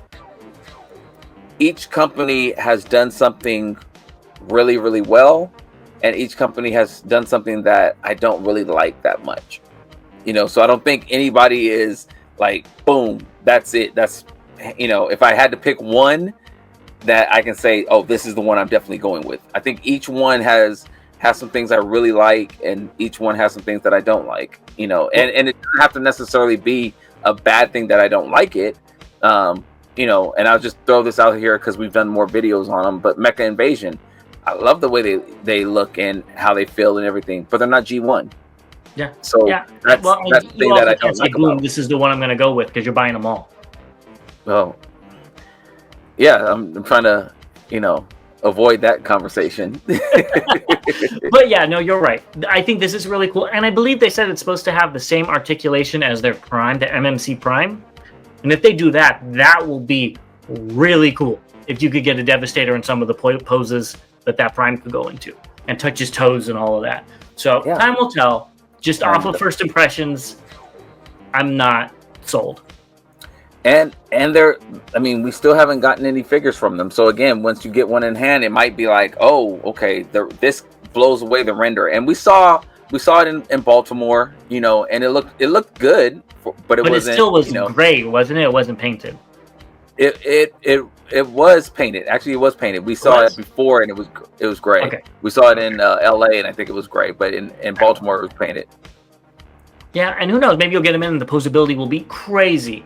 each company has done something really, really well, and each company has done something that I don't really like that much. So I don't think anybody is like, boom, that's it. That's, if I had to pick one that I can say, oh, this is the one I'm definitely going with. I think each one has some things I really like, and each one has some things that I don't like, and it doesn't have to necessarily be a bad thing that I don't like it. And I'll just throw this out here because we've done more videos on them, but Mecha Invasion, I love the way they look and how they feel and everything, but they're not G1. Yeah. So yeah. that's the thing that I don't like boom, about. This is the one I'm going to go with because you're buying them all. Well, yeah, I'm trying to, avoid that conversation. But yeah, no, you're right. I think this is really cool, and I believe they said it's supposed to have the same articulation as their Prime, the MMC Prime. And if they do that, that will be really cool. If you could get a Devastator in some of the poses that Prime could go into, and touch his toes and all of that. So time will tell. Just off of first impressions, I'm not sold. And we still haven't gotten any figures from them. So again, once you get one in hand, it might be like, oh, okay, this blows away the render. And we saw it in Baltimore, and it looked good, but it still was gray, wasn't it? It wasn't painted. It was painted. Actually, it was painted. We saw it before, and it was gray. Okay. We saw it in LA, and I think it was gray, but in Baltimore, it was painted. Yeah, and who knows? Maybe you'll get them in, and the posability will be crazy.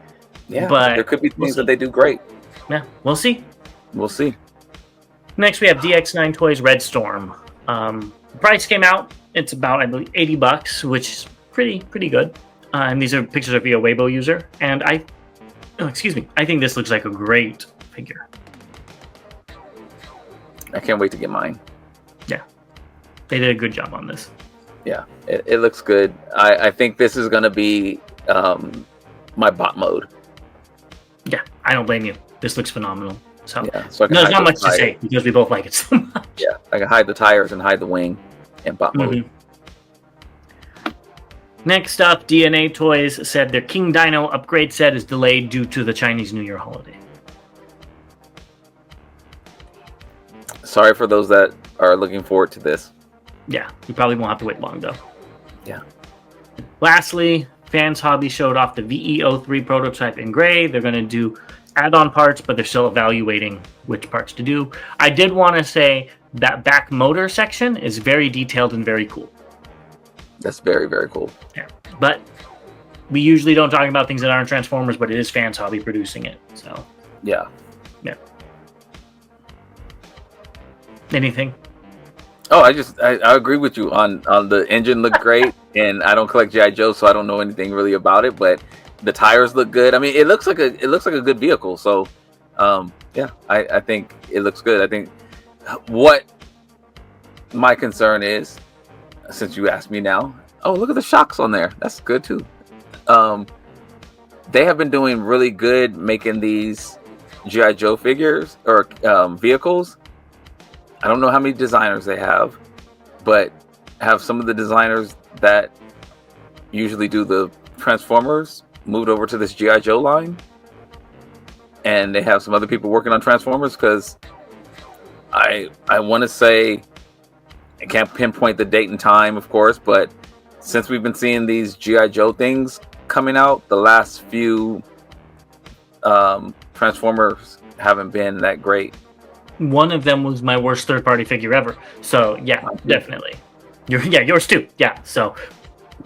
Yeah, but there could be things that they do great. Yeah, we'll see. We'll see. Next, we have DX9 Toys Red Storm. Price came out. It's about, I believe, $80, which is pretty good. And these are pictures of a Weibo user. And I think this looks like a great figure. I can't wait to get mine. Yeah, they did a good job on this. Yeah, it looks good. I think this is going to be my bot mode. Yeah, I don't blame you. This looks phenomenal. So there's not much to say because we both like it so much. Yeah, I can hide the tires and hide the wing in bot mode. Next up, DNA Toys said their King Dino upgrade set is delayed due to the Chinese New Year holiday. Sorry for those that are looking forward to this. Yeah, we probably won't have to wait long though. Yeah. Lastly, Fans Hobby showed off the VE03 prototype in gray. They're going to do add-on parts, but they're still evaluating which parts to do. I did want to say that back motor section is very detailed and very cool. That's very, very cool. Yeah, but we usually don't talk about things that aren't Transformers, but it is Fans Hobby producing it. So yeah. Anything? Oh, I agree with you on the engine looked great, and I don't collect G.I. Joe, so I don't know anything really about it. But the tires look good. I mean, it looks like a good vehicle. So, I think it looks good. I think what my concern is, since you asked me now, oh, look at the shocks on there. That's good too. They have been doing really good making these G.I. Joe figures or vehicles. I don't know how many designers they have, but have some of the designers that usually do the Transformers moved over to this G.I. Joe line. And they have some other people working on Transformers because I want to say, I can't pinpoint the date and time, of course, but since we've been seeing these G.I. Joe things coming out, the last few Transformers haven't been that great. One of them was my worst third-party figure ever. So yeah, definitely. Yours too. Yeah. So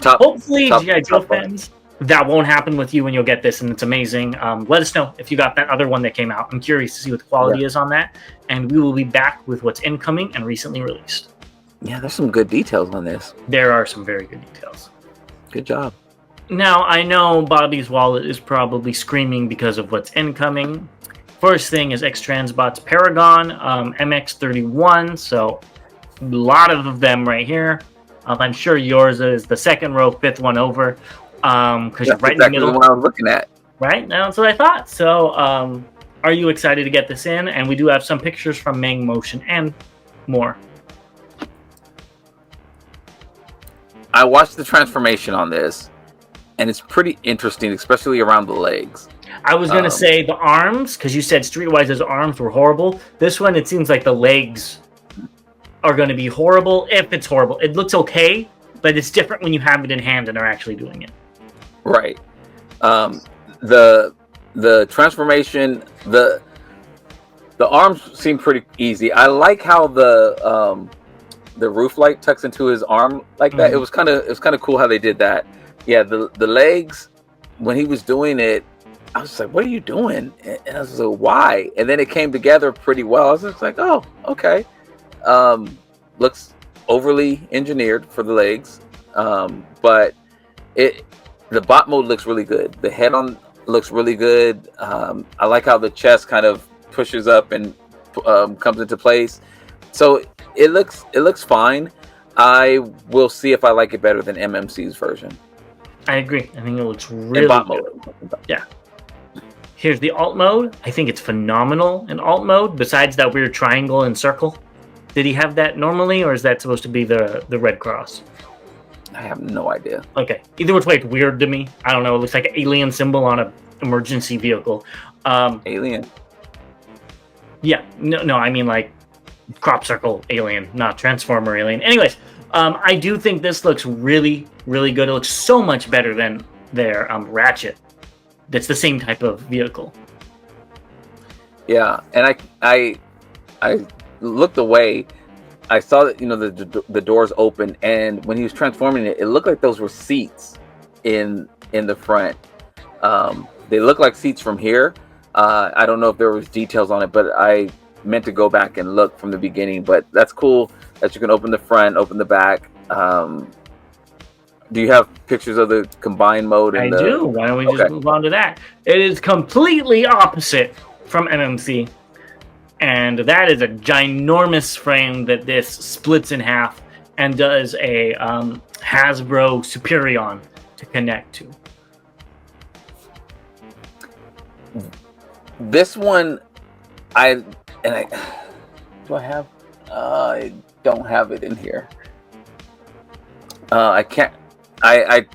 hopefully, G.I. Joe fans, that won't happen with you when you'll get this, and it's amazing. Let us know if you got that other one that came out. I'm curious to see what the quality is on that, and we will be back with what's incoming and recently released. Yeah, there's some good details on this. There are some very good details. Good job. Now, I know Bobby's wallet is probably screaming because of what's incoming. First thing is X-Transbot's Paragon MX31, so a lot of them right here. I'm sure yours is the second row, fifth one over, because you're right in the middle. That's exactly the one I was looking at. Right? That's what I thought. So, are you excited to get this in? And we do have some pictures from Mang Motion and more. I watched the transformation on this, and it's pretty interesting, especially around the legs. I was gonna say the arms, because you said Streetwise's arms were horrible. This one, it seems like the legs are going to be horrible. If it's horrible, it looks okay, but it's different when you have it in hand and are actually doing it. Right. The transformation, the arms seem pretty easy. I like how the roof light tucks into his arm like that. It was kind of cool how they did that. Yeah, the legs, when he was doing it, I was like, "What are you doing?" And I was like, "Why?" And then it came together pretty well. I was just like, "Oh, okay." Looks overly engineered for the legs, but the bot mode looks really good. The head on looks really good. I like how the chest kind of pushes up and comes into place. So it looks fine. I will see if I like it better than MMC's version. I agree. I think it looks really good. Mode. Yeah. Here's the alt mode. I think it's phenomenal in alt mode. Besides that weird triangle and circle, did he have that normally, or is that supposed to be the red cross? I have no idea. Okay. Either which way, it's weird to me. I don't know. It looks like an alien symbol on an emergency vehicle. Alien? Yeah. No. I mean like crop circle alien, not transformer alien. Anyways, I do think this looks really, really good. It looks so much better than their Ratchet. That's the same type of vehicle. Yeah, and I looked away. I saw that the doors open, and when he was transforming it, it looked like those were seats in the front. They look like seats from here. I don't know if there was details on it, but I meant to go back and look from the beginning. But that's cool that you can open the front, open the back. Do you have pictures of the combined mode? I do. Why don't we just move on to that? It is completely opposite from MMC. And that is a ginormous frame that this splits in half and does a Hasbro Superion to connect to. This one, do I have? I don't have it in here. I can't. I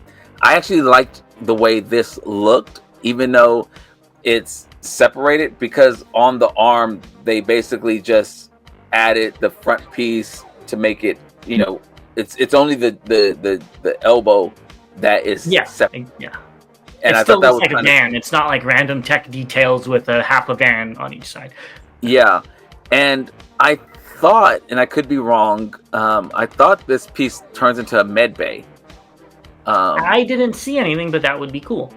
actually liked the way this looked, even though it's separated, because on the arm they basically just added the front piece to make it. It's only the elbow that is separate. Yeah. And it I still thought that was looks like a van. It's not like random tech details with a half a van on each side. Yeah, and I thought, and I could be wrong, I thought this piece turns into a med bay. I didn't see anything, but that would be cool.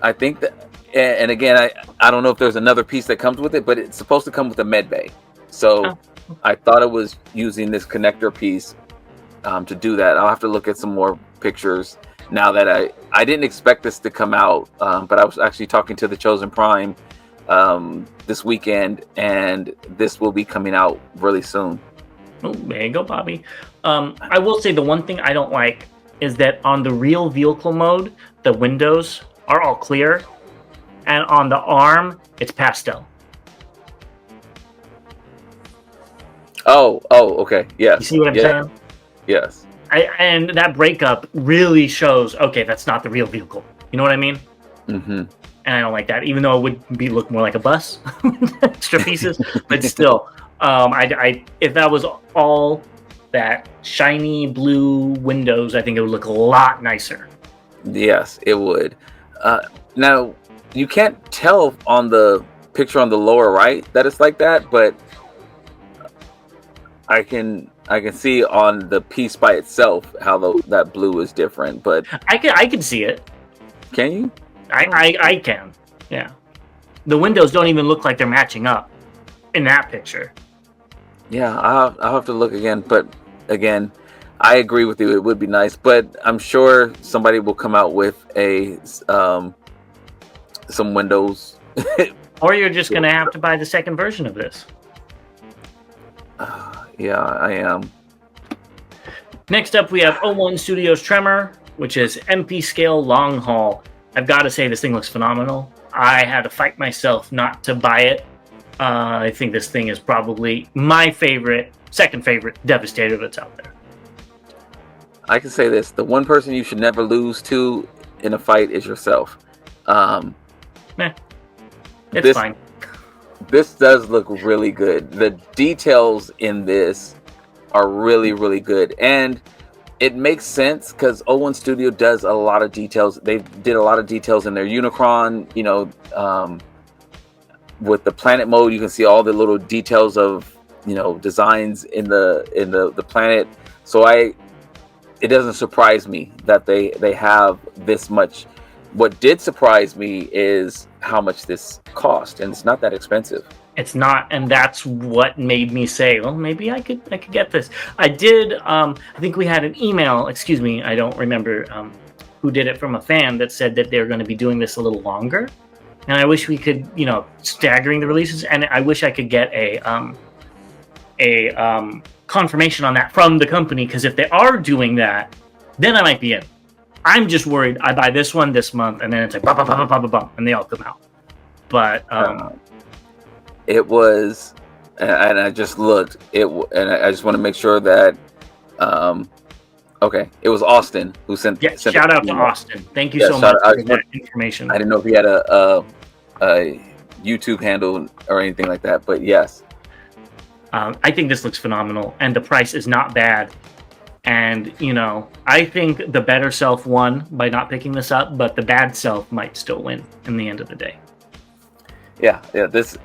I think that, and again, I don't know if there's another piece that comes with it, but it's supposed to come with a med bay. So I thought it was using this connector piece to do that. I'll have to look at some more pictures now that I didn't expect this to come out, but I was actually talking to the Chosen Prime this weekend, and this will be coming out really soon. Oh, there you go, Bobby. I will say the one thing I don't like is that on the real vehicle mode, the windows are all clear, and on the arm, it's pastel. Oh, okay, yes. You see what I'm saying? Yes. And that breakup really shows, okay, that's not the real vehicle. You know what I mean? Mm-hmm. And I don't like that, even though it would look more like a bus, extra pieces. But still, if that was all that shiny blue windows, I think it would look a lot nicer. Yes, it would. Now, you can't tell on the picture on the lower right that it's like that, but I can see on the piece by itself how that blue is different. But I can see it. Can you? I can. Yeah. The windows don't even look like they're matching up in that picture. Yeah, I'll have to look again. But again, I agree with you. It would be nice, but I'm sure somebody will come out with some windows. Or you're just gonna have to buy the second version of this. Yeah, I am. Next up, we have 01 Studios Tremor, which is MP scale long haul. I've got to say, this thing looks phenomenal. I had to fight myself not to buy it. I think this thing is probably my second favorite Devastator that's out there. I can say this: the one person you should never lose to in a fight is yourself. It's fine. This does look really good. The details in this are really, really good. And it makes sense because Owen Studio does a lot of details. They did a lot of details in their Unicron, with the planet mode. You can see all the little details of, designs in the planet. So it doesn't surprise me that they have this much. What did surprise me is how much this cost, and it's not that expensive. It's not, and that's what made me say, well, maybe I could get this. I did. I think we had an email. Excuse me, I don't remember who did it, from a fan that said that they're going to be doing this a little longer, and I wish we could, staggering the releases, and I wish I could get a confirmation on that from the company, because if they are doing that, then I might be in. I'm just worried I buy this one this month, and then it's like bum, bum, bum, bum, bum, bum, and they all come out. But it was, and I just looked. And I just want to make sure that, okay, it was Austin who sent. Yeah, shout out to Austin. Thank you so much for that information. I didn't know if he had a YouTube handle or anything like that, but yes. I think this looks phenomenal, and the price is not bad. And, I think the better self won by not picking this up, but the bad self might still win in the end of the day. Yeah. This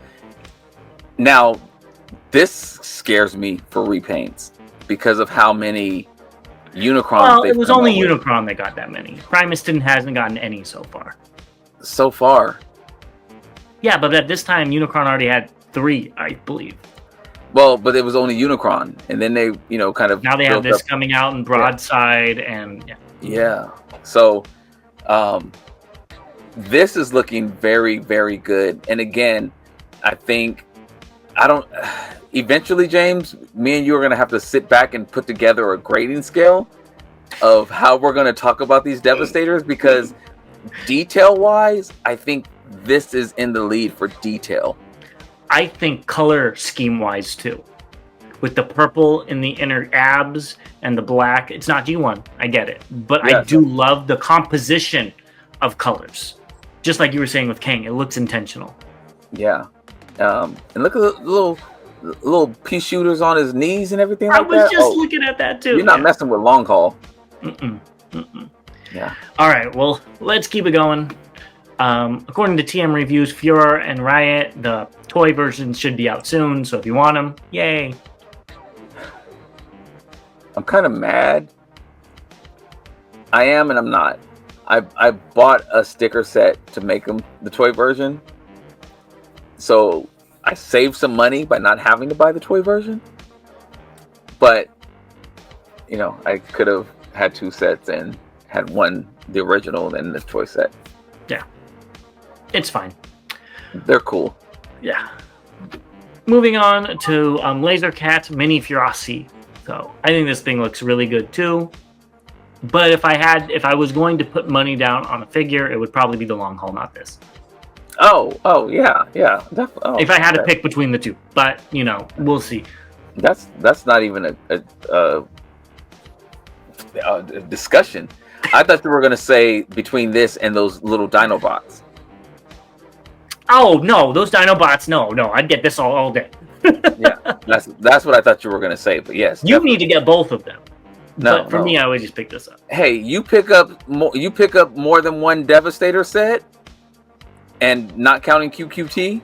scares me for repaints because of how many Unicrons. Well, it was only Unicron that got that many. Primus hasn't gotten any so far. So far? Yeah, but at this time, Unicron already had 3, I believe. Well, but it was only Unicron, and then they, kind of... Now they have this coming out in Broadside, and... Yeah. So, this is looking very, very good. And again, I think... Eventually, James, me and you are going to have to sit back and put together a grading scale of how we're going to talk about these Devastators, because detail-wise, I think this is in the lead for detail. I think color scheme-wise, too. With the purple in the inner abs and the black. It's not G1, I get it. But yeah, I do love the composition of colors. Just like you were saying with Cang, it looks intentional. Yeah. And look at the little pea shooters on his knees and everything like that. I was just looking at that, too. You're not messing with long haul. Yeah. All right, well, let's keep it going. According to TM Reviews, Furor and Riot, the toy versions should be out soon, so if you want them, yay. I'm kind of mad. I am and I'm not. I bought a sticker set to make them the toy version, so I saved some money by not having to buy the toy version. But, I could have had 2 sets and had one, the original, and the toy set. Yeah. It's fine. They're cool. Yeah. Moving on to Laser Cat Mini Furossi. So I think this thing looks really good too. But if I was going to put money down on a figure, it would probably be the long haul, not this. Oh yeah. If I had to pick between the two, but we'll see. That's not even a discussion. I thought you were going to say between this and those little Dinobots. Oh no, those Dinobots! No, I'd get this all day. Yeah, that's what I thought you were going to say. But yes, you need to get both of them. No, but for me, I would just pick this up. Hey, you pick up more than one Devastator set, and not counting QQT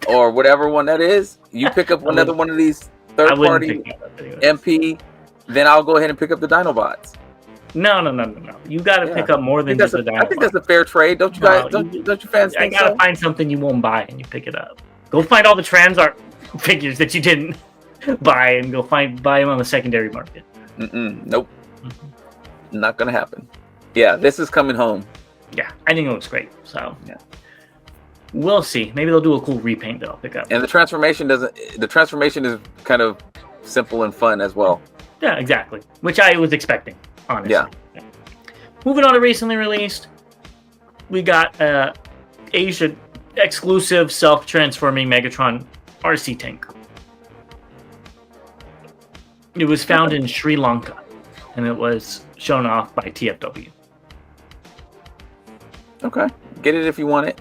or whatever one that is. You pick up another one of these third-party MP, then I'll go ahead and pick up the Dinobots. No. You got to pick up more than just the Dinobots. I think that's a fair trade. Don't you guys? Don't you fans think so? I gotta find something you won't buy and you pick it up. Go find all the Transart figures that you didn't buy and go buy them on the secondary market. Nope. Not gonna happen. Yeah, this is coming home. Yeah, I think it looks great. So yeah, we'll see. Maybe they'll do a cool repaint that I'll pick up. And the transformation is kind of simple and fun as well. Yeah, exactly. Which I was expecting, honestly. Yeah. Moving on to recently released, we got Asia exclusive self-transforming Megatron RC tank. It was found in Sri Lanka, and it was shown off by TFW. Okay. Get it if you want it.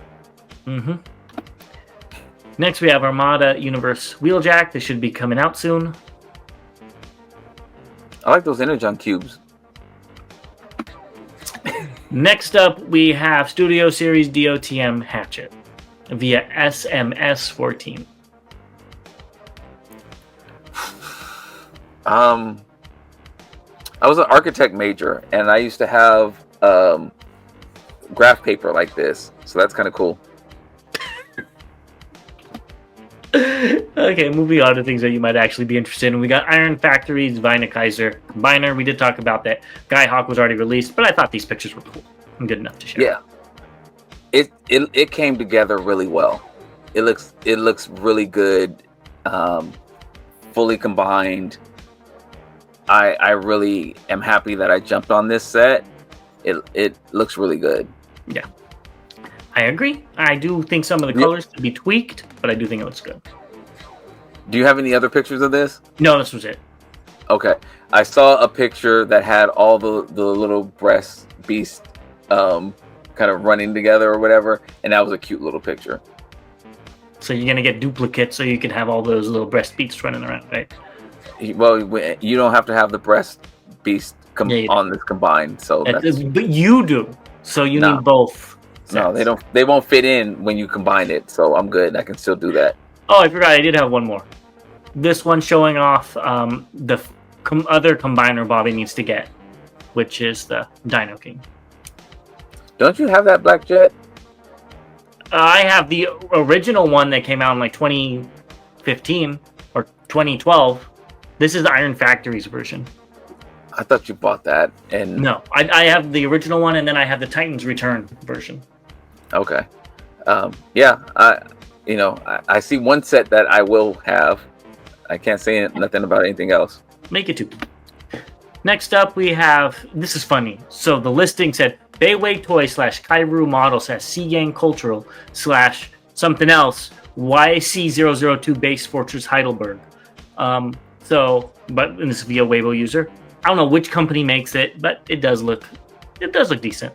Next, we have Armada Universe Wheeljack. This should be coming out soon. I like those Energon cubes. Next up, we have Studio Series DOTM Hatchet via SMS 14. I was an architect major, and I used to have graph paper like this, so that's kind of cool. Okay, moving on to things that you might actually be interested in. We got Iron Factory's Vinakaiser Combiner. We did talk about that. Guy Hawk was already released, but I thought these pictures were cool and good enough to share. Yeah, it came together really well. It looks really good, fully combined. I really am happy that I jumped on this set. It looks really good. Yeah, I agree. I do think some of the colors could be tweaked, but I do think it looks good. Do you have any other pictures of this? No, this was it. Okay. I saw a picture that had all the little breast beasts kind of running together or whatever, and that was a cute little picture. So you're going to get duplicates so you can have all those little breast beasts running around, right? Well, you don't have to have the breast beast on this combined. So but you do. So you need both sets. No, they won't fit in when you combine it, so I'm good. I can still do that. Oh, I forgot. I did have one more. This one showing off the other combiner Bobby needs to get, which is the Dino King. Don't you have that Black Jet? I have the original one that came out in like 2015 or 2012. This is the Iron Factory's version. I thought you bought that. And no, I have the original one, and then I have the Titans Return version. Okay. Yeah. I see one set that I will have. I can't say nothing about anything else. Make it two. Next up, we have, this is funny. So the listing said Bayway Toy / Kairu Model / Seagang Cultural / something else YC002 Base Fortress Heidelberg. But this is via Weibo user. I don't know which company makes it, but it does look decent.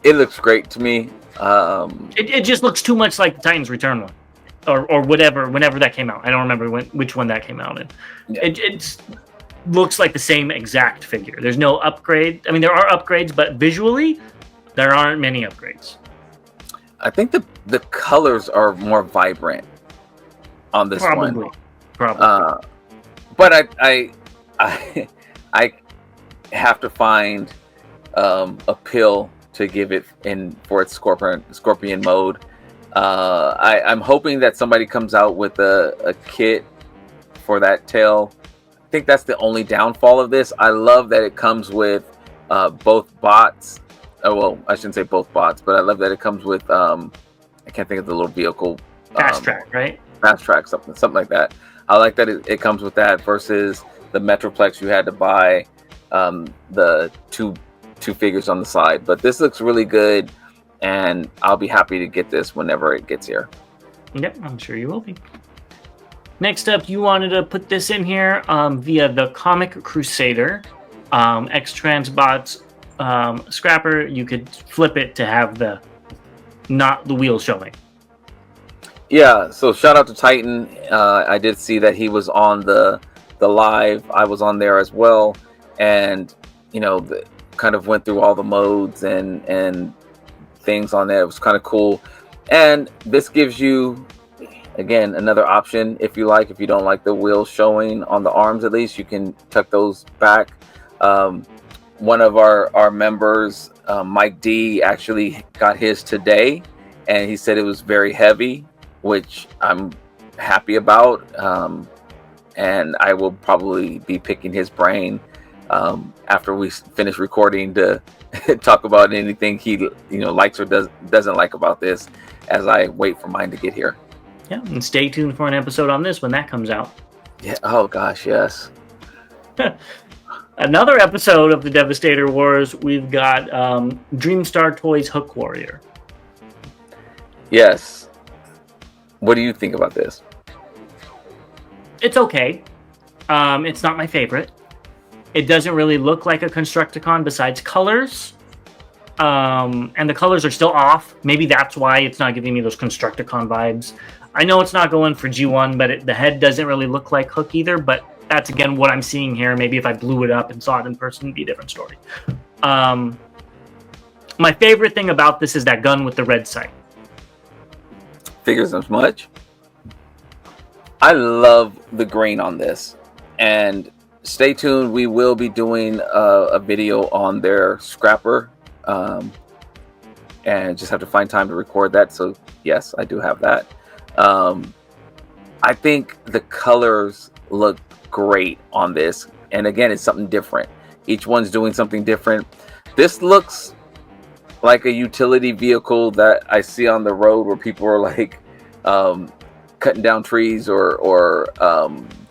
It looks great to me. It just looks too much like the Titans Return one, or whatever. Whenever that came out, I don't remember which one that came out in. Yeah. It looks like the same exact figure. There's no upgrade. I mean, there are upgrades, but visually, there aren't many upgrades. I think the colors are more vibrant on this one. Probably. But I have to find a pill to give it for its scorpion mode. I'm hoping that somebody comes out with a kit for that tail. I think that's the only downfall of this. I love that it comes with both bots. Well, I shouldn't say both bots, but I love that it comes with I can't think of the little vehicle. Fast track, right? Fast track, something like that. I like that it comes with that versus the Metroplex you had to buy the two figures on the side. But this looks really good, and I'll be happy to get this whenever it gets here. Yep, I'm sure you will be. Next up, you wanted to put this in here via the Comic Crusader X-Transbots Scrapper. You could flip it to have not the wheel showing. Yeah, so shout out to Titan. I did see that he was on the live. I was on there as well, and kind of went through all the modes and things on there. It was kind of cool, and this gives you again another option if you like. If you don't like the wheels showing on the arms, at least you can tuck those back. One of our members, Mike D, actually got his today, and he said it was very heavy, which I'm happy about, and I will probably be picking his brain after we finish recording to talk about anything he likes or doesn't like about this as I wait for mine to get here. Yeah, and stay tuned for an episode on this when that comes out. Yeah. Oh gosh, yes. Another episode of the Devastator Wars. We've got Dreamstar Toys Hook Warrior. Yes. What do you think about this? It's okay. It's not my favorite. It doesn't really look like a Constructicon besides colors. and the colors are still off. Maybe that's why it's not giving me those Constructicon vibes. I know it's not going for G1, but the head doesn't really look like Hook either, but that's, again, what I'm seeing here. Maybe if I blew it up and saw it in person, it'd be a different story. My favorite thing about this is that gun with the red sight. Figures as much. I love the grain on this, and stay tuned. We will be doing a video on their scrapper, and just have to find time to record that. So yes, I do have that. I think the colors look great on this, and again, it's something different. Each one's doing something different. This looks like a utility vehicle that I see on the road where people are like cutting down trees or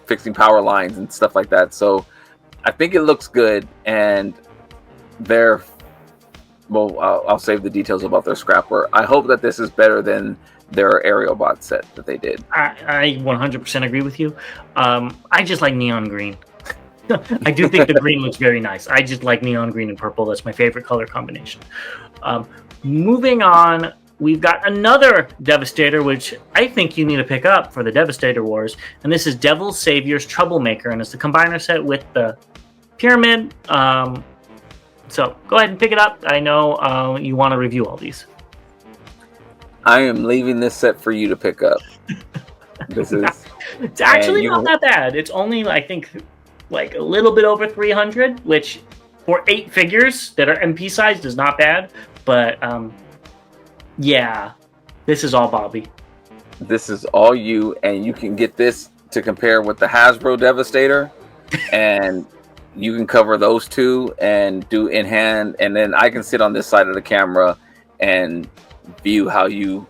fixing power lines and stuff like that. So I think it looks good, and I'll save the details about their scrapper. I hope that this is better than their aerial bot set that they did. I 100% agree with you. I just like neon green. I do think the green looks very nice. I just like neon green and purple. That's my favorite color combination. Moving on, we've got another Devastator, which I think you need to pick up for the Devastator Wars. And this is Devil Savior's Troublemaker. And it's the combiner set with the pyramid. So go ahead and pick it up. I know you want to review all these. I am leaving this set for you to pick up. This is... It's actually not that bad. It's only, I think, like a little bit over 300, which for 8 figures that are MP sized is not bad. But yeah, this is all Bobby. This is all you, and you can get this to compare with the Hasbro Devastator, and you can cover those two and do in hand, and then I can sit on this side of the camera and view how you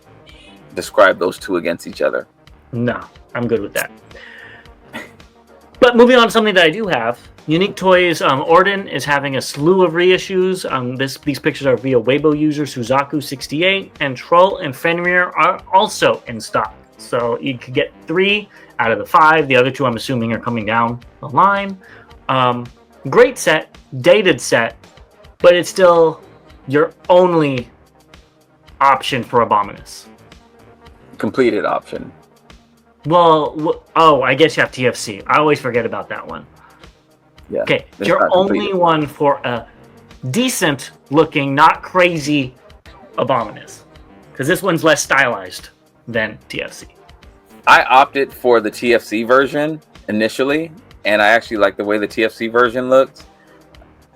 describe those two against each other. No, I'm good with that. But moving on to something that I do have, Unique Toys Orden is having a slew of reissues. These pictures are via Weibo user Suzaku68, and Troll and Fenrir are also in stock. So you could get 3 out of the 5. The other 2, I'm assuming, are coming down the line. Great set, dated set, but it's still your only option for Abominus. Completed option. Well, I guess you have TFC. I always forget about that one. Yeah. Okay, your only one for a decent looking, not crazy Abominus. Because this one's less stylized than TFC. I opted for the TFC version initially, and I actually like the way the TFC version looks.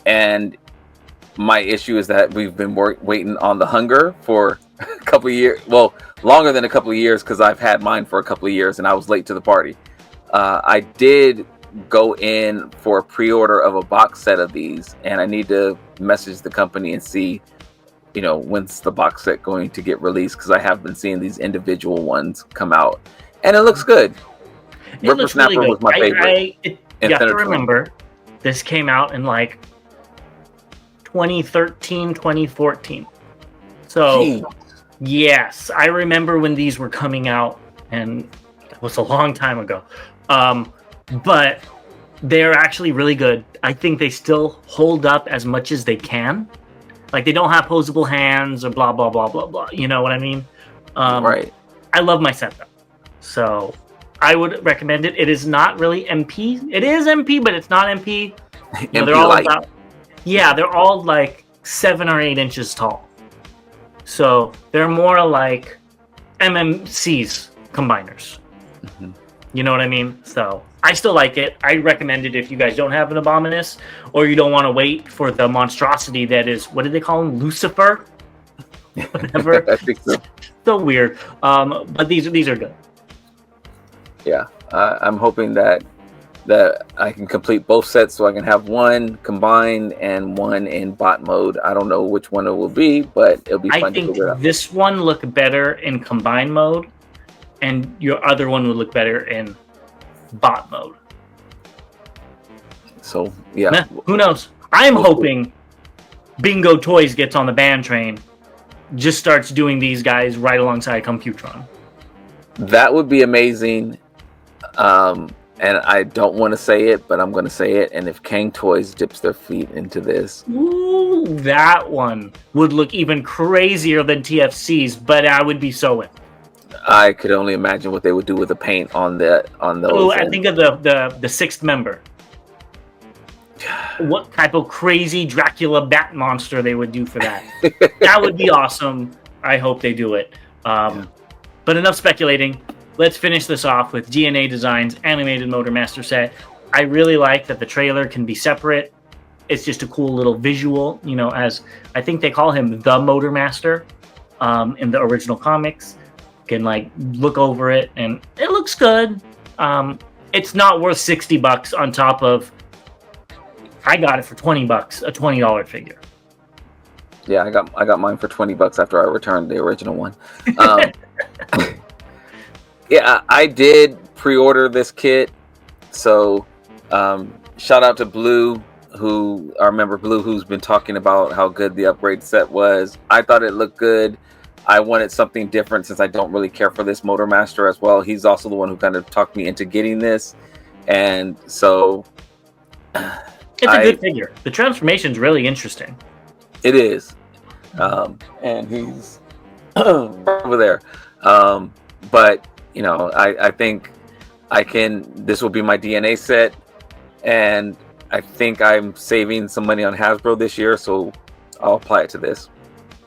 And my issue is that we've been waiting on the Hunger for a couple of years. Well, longer than a couple of years, because I've had mine for a couple of years and I was late to the party. I did go in for a pre-order of a box set of these, and I need to message the company and see, when's the box set going to get released, because I have been seeing these individual ones come out, and it looks good. Whippersnapper really was my favorite. You have to remember, this came out in like 2013, 2014. So, Jeez. Yes, I remember when these were coming out, and it was a long time ago. But they're actually really good. I think they still hold up as much as they can. Like, they don't have posable hands or blah, blah, blah, blah, blah. You know what I mean? Right. I love my set, though. So I would recommend it. It is not really MP. It is MP, but it's not MP. They're all light. They're all like 7 or 8 inches tall. So they're more like MMCs combiners. Mm-hmm. You know what I mean? So I still like it. I recommend it if you guys don't have an Abominus, or you don't want to wait for the monstrosity that is, what did they call him? Lucifer? Whatever. I think so. So weird. But these are good. Yeah. I'm hoping that I can complete both sets, so I can have one combined and one in bot mode. I don't know which one it will be, but it'll be fun to figure out. I think this one look better in combined mode, and your other one would look better in bot mode. So, yeah. Who knows? I'm hoping Bingo Toys gets on the ban train, just starts doing these guys right alongside Computron. That would be amazing. and I don't want to say it, but I'm going to say it. And if Cang Toys dips their feet into this, Ooh, that one would look even crazier than TFC's, but I would be so in. I could only imagine what they would do with the paint on those. Oh, I think of the sixth member. What type of crazy Dracula bat monster they would do for that? That would be awesome. I hope they do it. But enough speculating. Let's finish this off with DNA Designs Animated Motor Master Set. I really like that the trailer can be separate. It's just a cool little visual, you know, as I think they call him the Motor Master in the original comics. You can like look over it and it looks good. It's not worth $60 on top of, I got it for $20, a $20 figure. Yeah, I got mine for $20 after I returned the original one. Yeah, I did pre-order this kit. So shout out to Blue, our member Blue, who's been talking about how good the upgrade set was. I thought it looked good. I wanted something different since I don't really care for this Motor Master as well. He's also the one who kind of talked me into getting this. And so it's a good figure. The transformation's really interesting. It is. And he's over there. But you know, I think this will be my DNA set, and I think I'm saving some money on Hasbro this year, so I'll apply it to this.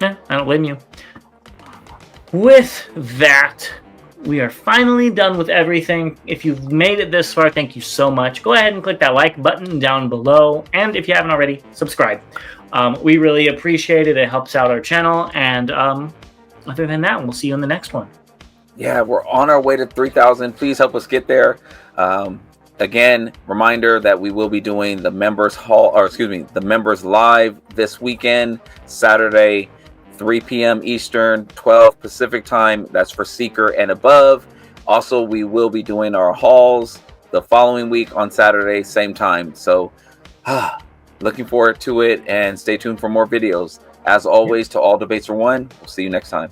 Yeah, I don't blame you. With that, we are finally done with everything. If you've made it this far, thank you so much. Go ahead and click that like button down below, and if you haven't already, subscribe. We really appreciate it. It helps out our channel, and other than that, we'll see you in the next one. Yeah, we're on our way to 3,000. Please help us get there. Again, reminder that we will be doing the members the members live this weekend, Saturday, 3 p.m. Eastern, 12 Pacific time. That's for Seeker and above. Also, we will be doing our hauls the following week on Saturday, same time. So, looking forward to it, and stay tuned for more videos. As always, to all debates are won. We'll see you next time.